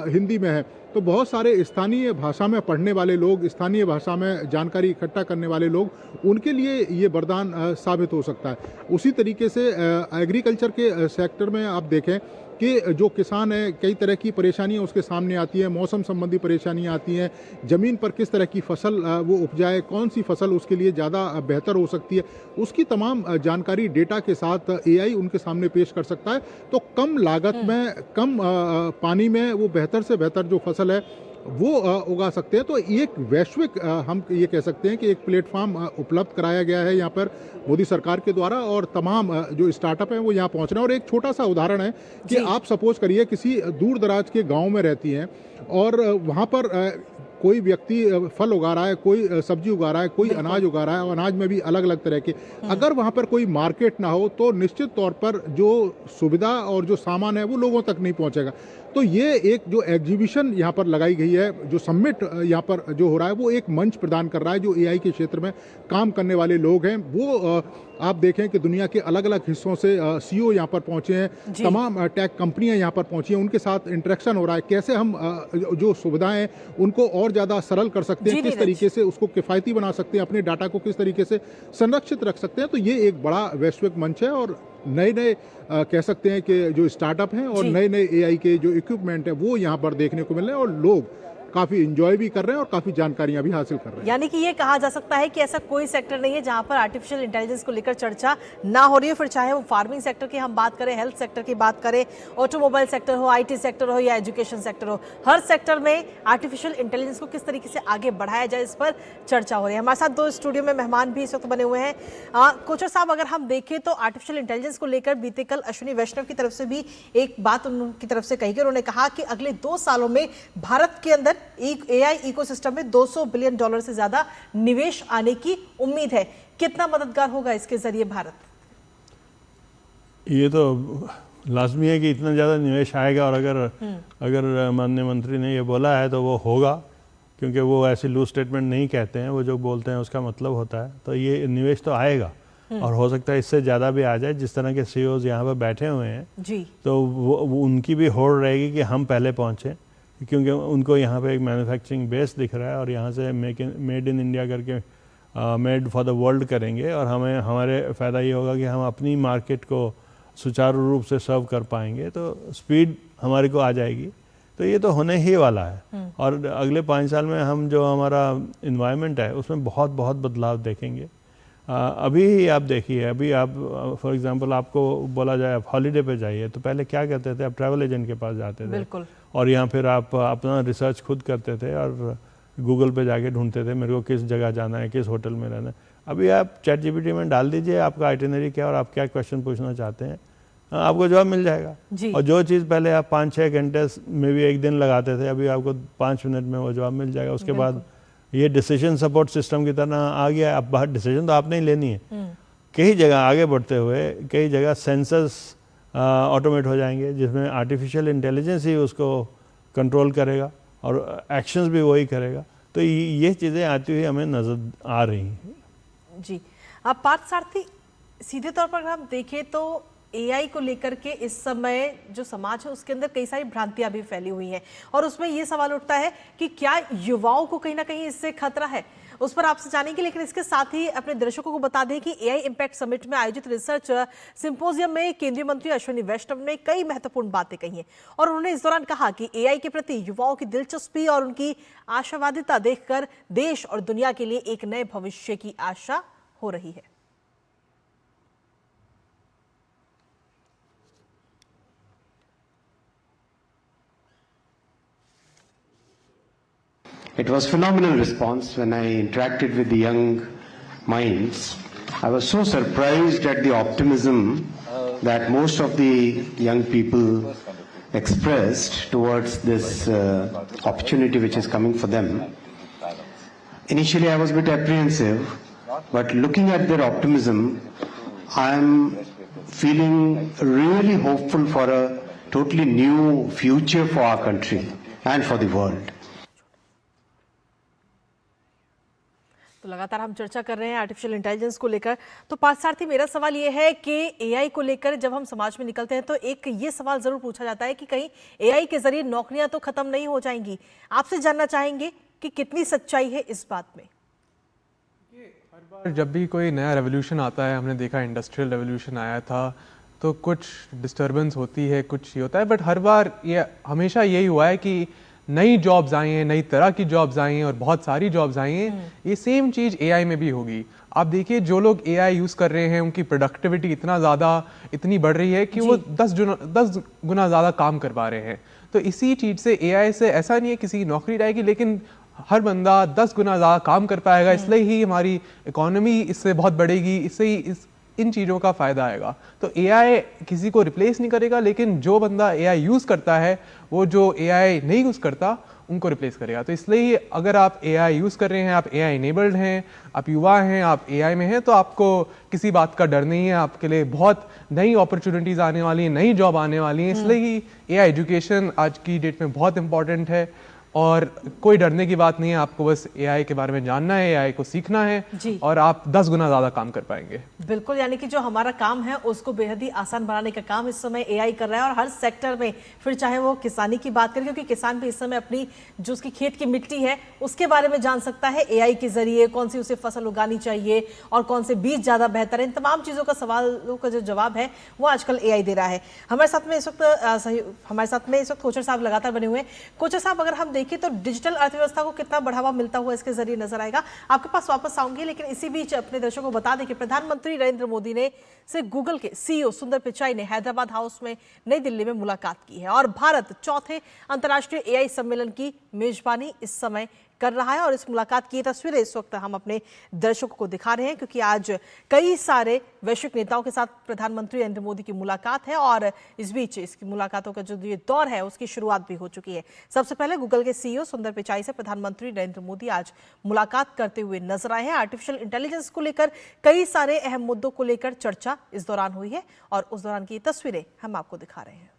हिंदी में है। तो बहुत सारे स्थानीय भाषा में पढ़ने वाले लोग, स्थानीय भाषा में जानकारी इकट्ठा करने वाले लोग, उनके लिए ये वरदान साबित हो सकता है। उसी तरीके से एग्रीकल्चर के सेक्टर में आप देखें कि जो किसान है, कई तरह की परेशानियां उसके सामने आती हैं, मौसम संबंधी परेशानियां आती हैं, ज़मीन पर किस तरह की फसल वो उपजाए, कौन सी फसल उसके लिए ज़्यादा बेहतर हो सकती है, उसकी तमाम जानकारी डेटा के साथ एआई उनके सामने पेश कर सकता है। तो कम लागत में, कम पानी में वो बेहतर से बेहतर जो फसल है वो उगा सकते हैं। तो एक वैश्विक हम ये कह सकते हैं कि एक प्लेटफॉर्म उपलब्ध कराया गया है यहाँ पर मोदी सरकार के द्वारा और तमाम जो स्टार्टअप हैं वो यहाँ पहुँच रहे हैं। और एक छोटा सा उदाहरण है कि आप सपोज करिए किसी दूर दराज के गांव में रहती हैं और वहाँ पर कोई व्यक्ति फल उगा रहा है, कोई सब्जी उगा रहा है, कोई अनाज उगा रहा है और अनाज में भी अलग अलग तरह के, अगर वहाँ पर कोई मार्केट ना हो तो निश्चित तौर पर जो सुविधा और जो सामान है वो लोगों तक नहीं पहुँचेगा। तो ये एक जो एग्जीबिशन यहाँ पर लगाई गई है, जो समिट यहाँ पर जो हो रहा है वो एक मंच प्रदान कर रहा है। जो एआई के क्षेत्र में काम करने वाले लोग हैं वो आप देखें कि दुनिया के अलग अलग हिस्सों से सीईओ यहाँ पर पहुँचे हैं, तमाम टेक कंपनियाँ यहाँ पर पहुँची हैं, उनके साथ इंटरेक्शन हो रहा है, कैसे हम जो सुविधाएं उनको और ज़्यादा सरल कर सकते हैं, किस तरीके से उसको किफ़ायती बना सकते हैं, अपने डाटा को किस तरीके से संरक्षित रख सकते हैं। तो ये एक बड़ा वैश्विक मंच है और नए नए कह सकते हैं कि जो स्टार्टअप हैं और नए नए एआई के जो इक्विपमेंट है वो यहाँ पर देखने को मिल रहे हैं और लोग काफी एंजॉय भी कर रहे हैं और काफी जानकारियां भी हासिल कर रहे हैं। यानी कि ये कहा जा सकता है कि ऐसा कोई सेक्टर नहीं है जहां पर आर्टिफिशियल इंटेलिजेंस को लेकर चर्चा ना हो रही हो, फिर चाहे वो फार्मिंग सेक्टर की हम बात करें, हेल्थ सेक्टर की बात करें, ऑटोमोबाइल सेक्टर हो, आईटी सेक्टर हो या एजुकेशन सेक्टर हो, हर सेक्टर में आर्टिफिशियल इंटेलिजेंस को किस तरीके से आगे बढ़ाया जाए इस पर चर्चा हो रही है। हमारे साथ 2 स्टूडियो में मेहमान भी इस वक्त बने हुए हैं। कोचर साहब, अगर हम देखें तो आर्टिफिशियल इंटेलिजेंस को लेकर बीते कल अश्विनी वैष्णव की तरफ से भी एक बात उनकी तरफ से कही गई। उन्होंने कहा कि अगले 2 सालों में भारत के अंदर एआई इकोसिस्टम में $200 बिलियन से ज्यादा निवेश आने की उम्मीद है। कितना मददगार होगा इसके जरिए भारत? ये तो लाजमी है कि इतना ज़्यादा निवेश आएगा और अगर माननीय मंत्री ने ये बोला है तो वो होगा, क्योंकि वो ऐसे लूज स्टेटमेंट नहीं कहते हैं, वो जो बोलते हैं उसका मतलब होता है। तो ये निवेश तो आएगा और हो सकता है इससे ज़्यादा भी आ जाए। जिस तरह के CEOs यहाँ पर बैठे हुए हैं जी, तो वो उनकी भी होड़ रहेगी कि हम पहले पहुँचें, क्योंकि उनको यहाँ पे एक मैन्युफैक्चरिंग बेस दिख रहा है और यहाँ से मेड इन इंडिया करके मेड फॉर द वर्ल्ड करेंगे और हमारे फ़ायदा ये होगा कि हम अपनी मार्केट को सुचारू रूप से सर्व कर पाएंगे, तो स्पीड हमारे को आ जाएगी। तो ये तो होने ही वाला है और अगले 5 साल में हम जो हमारा इन्वायरमेंट है उसमें बहुत बहुत बदलाव देखेंगे। अभी आप देखिए, अभी आप फॉर एग्जांपल आपको बोला जाए आप हॉलीडे पे जाइए तो पहले क्या करते थे, आप ट्रैवल एजेंट के पास जाते थे बिल्कुल, और यहाँ फिर आप अपना रिसर्च खुद करते थे और गूगल पे जाके ढूंढते थे मेरे को किस जगह जाना है, किस होटल में रहना है। अभी आप ChatGPT में डाल दीजिए आपका आइटिनरी क्या और आप क्या क्वेश्चन पूछना चाहते हैं, आपको जवाब मिल जाएगा। और जो चीज़ पहले आप 5-6 घंटे में भी 1 दिन लगाते थे, अभी आपको 5 मिनट में वो जवाब मिल जाएगा। उसके बाद ये डिसीजन सपोर्ट सिस्टम की तरह आ गया। अब बाहर डिसीजन तो आपने ही लेनी है। कई जगह आगे बढ़ते हुए कई जगह सेंसर्स ऑटोमेट हो जाएंगे जिसमें आर्टिफिशियल इंटेलिजेंस ही उसको कंट्रोल करेगा और एक्शंस भी वही करेगा। तो ये चीज़ें आती हुई हमें नजर आ रही हैं। जी, आप पार्थ सारथी, सीधे तौर पर अगर हम देखें तो AI को लेकर के इस समय जो समाज है उसके अंदर कई सारी भ्रांतियां भी फैली हुई हैं और उसमें ये सवाल उठता है कि क्या युवाओं को कहीं ना कहीं इससे खतरा है, उस पर आपसे जानेंगे। लेकिन इसके साथ ही अपने दर्शकों को बता दें कि AI इम्पैक्ट समिट में आयोजित रिसर्च सिंपोजियम में केंद्रीय मंत्री अश्विनी वैष्णव ने कई महत्वपूर्ण बातें कही हैं और उन्होंने इस दौरान कहा कि AI के प्रति युवाओं की दिलचस्पी और उनकी आशावादिता देखकर देश और दुनिया के लिए एक नए भविष्य की आशा हो रही है। It was phenomenal response when I interacted with the young minds. I was so surprised at the optimism that most of the young people expressed towards this opportunity which is coming for them. Initially I was a bit apprehensive, but looking at their optimism, I am feeling really hopeful for a totally new future for our country and for the world. तो लगातार हम चर्चा कर रहे हैं आर्टिफिशियल इंटेलिजेंस को लेकर। तो पार्थ सारथी, मेरा सवाल ये है कि AI को लेकर जब हम समाज में निकलते हैं तो एक ये सवाल जरूर पूछा जाता है कि कहीं AI के जरिए नौकरियां तो खत्म नहीं हो जाएंगी। आपसे जानना चाहेंगे कि कितनी सच्चाई है इस बात में। हर बार जब भी कोई नया रेवोल्यूशन आता है, हमने देखा इंडस्ट्रियल रेवोल्यूशन आया था तो कुछ डिस्टर्बेंस होती है, कुछ ये होता है, बट हर बार ये हमेशा यही हुआ है कि नई जॉब्स आई हैं, नई तरह की जॉब्स आई हैं और बहुत सारी जॉब्स आई हैं। ये सेम चीज़ AI में भी होगी। आप देखिए जो लोग AI यूज़ कर रहे हैं उनकी प्रोडक्टिविटी इतनी बढ़ रही है कि वो 10 गुना ज़्यादा काम कर पा रहे हैं। तो इसी चीज़ से AI से ऐसा नहीं है किसी की नौकरी जाएगी, लेकिन हर बंदा 10 गुना ज़्यादा काम कर पाएगा। इसलिए ही हमारी इकोनॉमी इससे बहुत बढ़ेगी, इससे ही इन चीज़ों का फ़ायदा आएगा। तो AI किसी को रिप्लेस नहीं करेगा, लेकिन जो बंदा AI यूज़ करता है वो जो AI नहीं यूज़ करता उनको रिप्लेस करेगा। तो इसलिए अगर आप AI यूज़ कर रहे हैं, आप AI इनेबल्ड हैं, आप युवा हैं, आप AI में हैं, तो आपको किसी बात का डर नहीं है। आपके लिए बहुत नई अपॉर्चुनिटीज़ आने वाली हैं, नई जॉब आने वाली हैं। इसलिए ही AI एजुकेशन आज की डेट में बहुत इंपॉर्टेंट है और कोई डरने की बात नहीं है। आपको बस AI के बारे में जानना है, AI को सीखना है और आप 10 गुना ज़्यादा काम कर पाएंगे। बिल्कुल, यानी कि जो हमारा काम है उसको बेहद ही आसान बनाने का काम इस समय AI कर रहा है और हर सेक्टर में, फिर चाहे वो किसानी की बात करें, क्योंकि किसान भी इस समय अपनी जो उसकी खेत की मिट्टी है उसके बारे में जान सकता है AI के जरिए, कौन सी उसे फसल उगानी चाहिए और कौन से बीज ज़्यादा बेहतर है। इन तमाम चीज़ों का सवालों का जो जवाब है वो आजकल AI दे रहा है। हमारे साथ में इस वक्त कोचर साहब लगातार बने हुए हैं। कोचर साहब, अगर हम देखिए तो डिजिटल अर्थव्यवस्था को कितना बढ़ावा मिलता हुआ इसके जरिए नजर आएगा। आपके पास वापस आऊंगी, लेकिन इसी बीच अपने दर्शकों को बता दें कि प्रधानमंत्री नरेंद्र मोदी ने से गूगल के CEO सुंदर पिचाई ने हैदराबाद हाउस में नई दिल्ली में मुलाकात की है और भारत चौथे अंतर्राष्ट्रीय AI सम्मेलन की मेजबानी इस समय कर रहा है। और इस मुलाकात की तस्वीरें इस वक्त हम अपने दर्शकों को दिखा रहे हैं, क्योंकि आज कई सारे वैश्विक नेताओं के साथ प्रधानमंत्री नरेंद्र मोदी की मुलाकात है और इस बीच इसकी मुलाकातों का जो ये दौर है उसकी शुरुआत भी हो चुकी है। सबसे पहले गूगल के CEO सुंदर पिचाई से प्रधानमंत्री नरेंद्र मोदी आज मुलाकात करते हुए नजर आए हैं। आर्टिफिशियल इंटेलिजेंस को लेकर कई सारे अहम मुद्दों को लेकर चर्चा इस दौरान हुई है और उस दौरान की तस्वीरें हम आपको दिखा रहे हैं।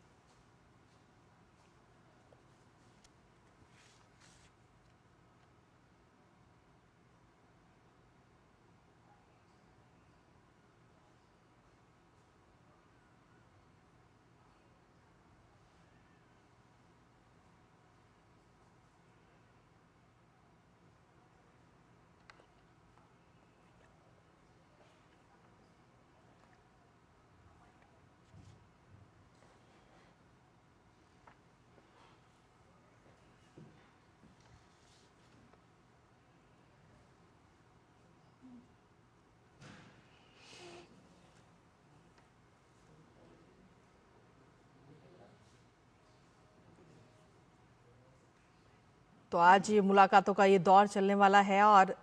तो आज ये मुलाकातों का ये दौर चलने वाला है और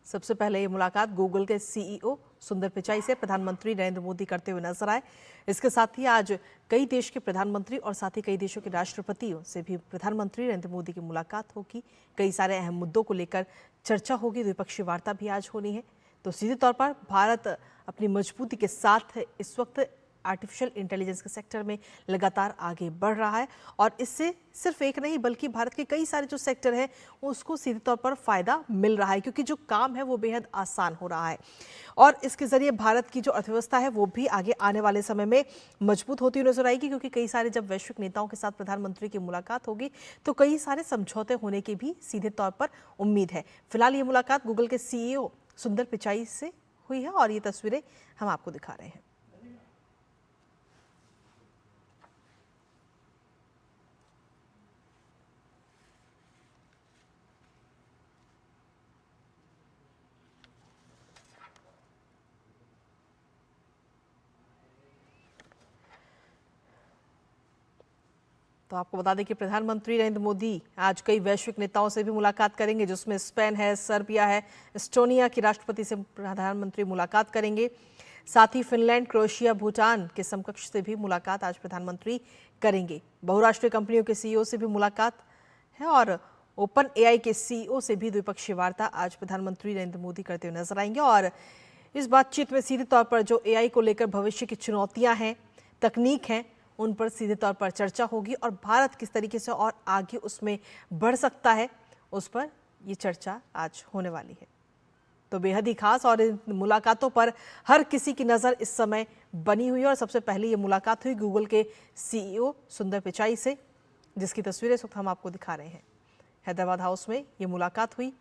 सबसे पहले ये मुलाकात गूगल के सीईओ सुंदर पिचाई से प्रधानमंत्री नरेंद्र मोदी करते हुए नजर आए। इसके साथ ही आज कई देश के प्रधानमंत्री और साथ ही कई देशों के राष्ट्रपतियों से भी प्रधानमंत्री नरेंद्र मोदी की मुलाकात होगी। कई सारे अहम मुद्दों को लेकर चर्चा होगी, द्विपक्षीय वार्ता भी आज होनी है। तो सीधे तौर पर भारत अपनी मजबूती के साथ इस वक्त आर्टिफिशियल इंटेलिजेंस के सेक्टर में लगातार आगे बढ़ रहा है और इससे सिर्फ एक नहीं बल्कि भारत के कई सारे जो सेक्टर हैं उसको सीधे तौर पर फायदा मिल रहा है, क्योंकि जो काम है वो बेहद आसान हो रहा है और इसके जरिए भारत की जो अर्थव्यवस्था है वो भी आगे आने वाले समय में मजबूत होती हुई नजर आएगी, क्योंकि कई सारे जब वैश्विक नेताओं के साथ प्रधानमंत्री की मुलाकात होगी तो कई सारे समझौते होने की भी सीधे तौर पर उम्मीद है। फिलहाल ये मुलाकात गूगल के सीईओ सुंदर पिचाई से हुई है और ये तस्वीरें हम आपको दिखा रहे हैं। तो आपको बता दें कि प्रधानमंत्री नरेंद्र मोदी आज कई वैश्विक नेताओं से भी मुलाकात करेंगे, जिसमें स्पेन है, सर्बिया है, एस्टोनिया की राष्ट्रपति से प्रधानमंत्री मुलाकात करेंगे। साथ ही फिनलैंड, क्रोएशिया, भूटान के समकक्ष से भी मुलाकात आज प्रधानमंत्री करेंगे। बहुराष्ट्रीय कंपनियों के सीईओ से भी मुलाकात है और ओपन एआई के सीईओ से भी द्विपक्षीय वार्ता आज प्रधानमंत्री नरेंद्र मोदी करते हुए नजर आएंगे और इस बातचीत में सीधे तौर पर जो एआई को लेकर भविष्य की चुनौतियां हैं, तकनीक हैं, उन पर सीधे तौर पर चर्चा होगी और भारत किस तरीके से और आगे उसमें बढ़ सकता है उस पर ये चर्चा आज होने वाली है। तो बेहद ही खास और इन मुलाकातों पर हर किसी की नज़र इस समय बनी हुई है और सबसे पहले ये मुलाकात हुई गूगल के सीईओ सुंदर पिचाई से, जिसकी तस्वीरें इस वक्त हम आपको दिखा रहे हैं। हैदराबाद हाउस में ये मुलाकात हुई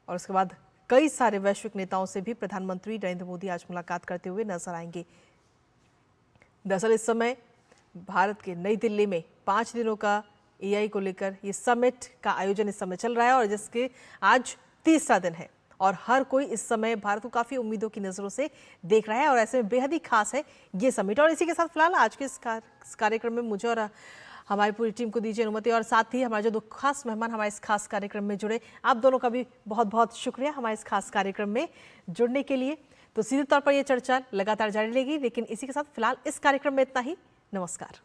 और उसके बाद कई सारे वैश्विक नेताओं से भी प्रधानमंत्री नरेंद्र मोदी आज मुलाकात करते हुए नजर आएंगे। दरअसल इस समय भारत के नई दिल्ली में 5 दिनों का एआई को लेकर ये समिट का आयोजन इस समय चल रहा है और जिसके आज तीसरा दिन है और हर कोई इस समय भारत को काफ़ी उम्मीदों की नज़रों से देख रहा है और ऐसे में बेहद ही खास है ये समिट। और इसी के साथ फिलहाल आज के इस कार्यक्रम में मुझे और हमारी पूरी टीम को दीजिए अनुमति और साथ ही हमारे जो 2 खास मेहमान हमारे इस खास कार्यक्रम में जुड़े, आप दोनों का भी बहुत बहुत शुक्रिया हमारे इस खास कार्यक्रम में जुड़ने के लिए। तो सीधे तौर पर यह चर्चा लगातार जारी रहेगी, लेकिन इसी के साथ फिलहाल इस कार्यक्रम में इतना ही। नमस्कार।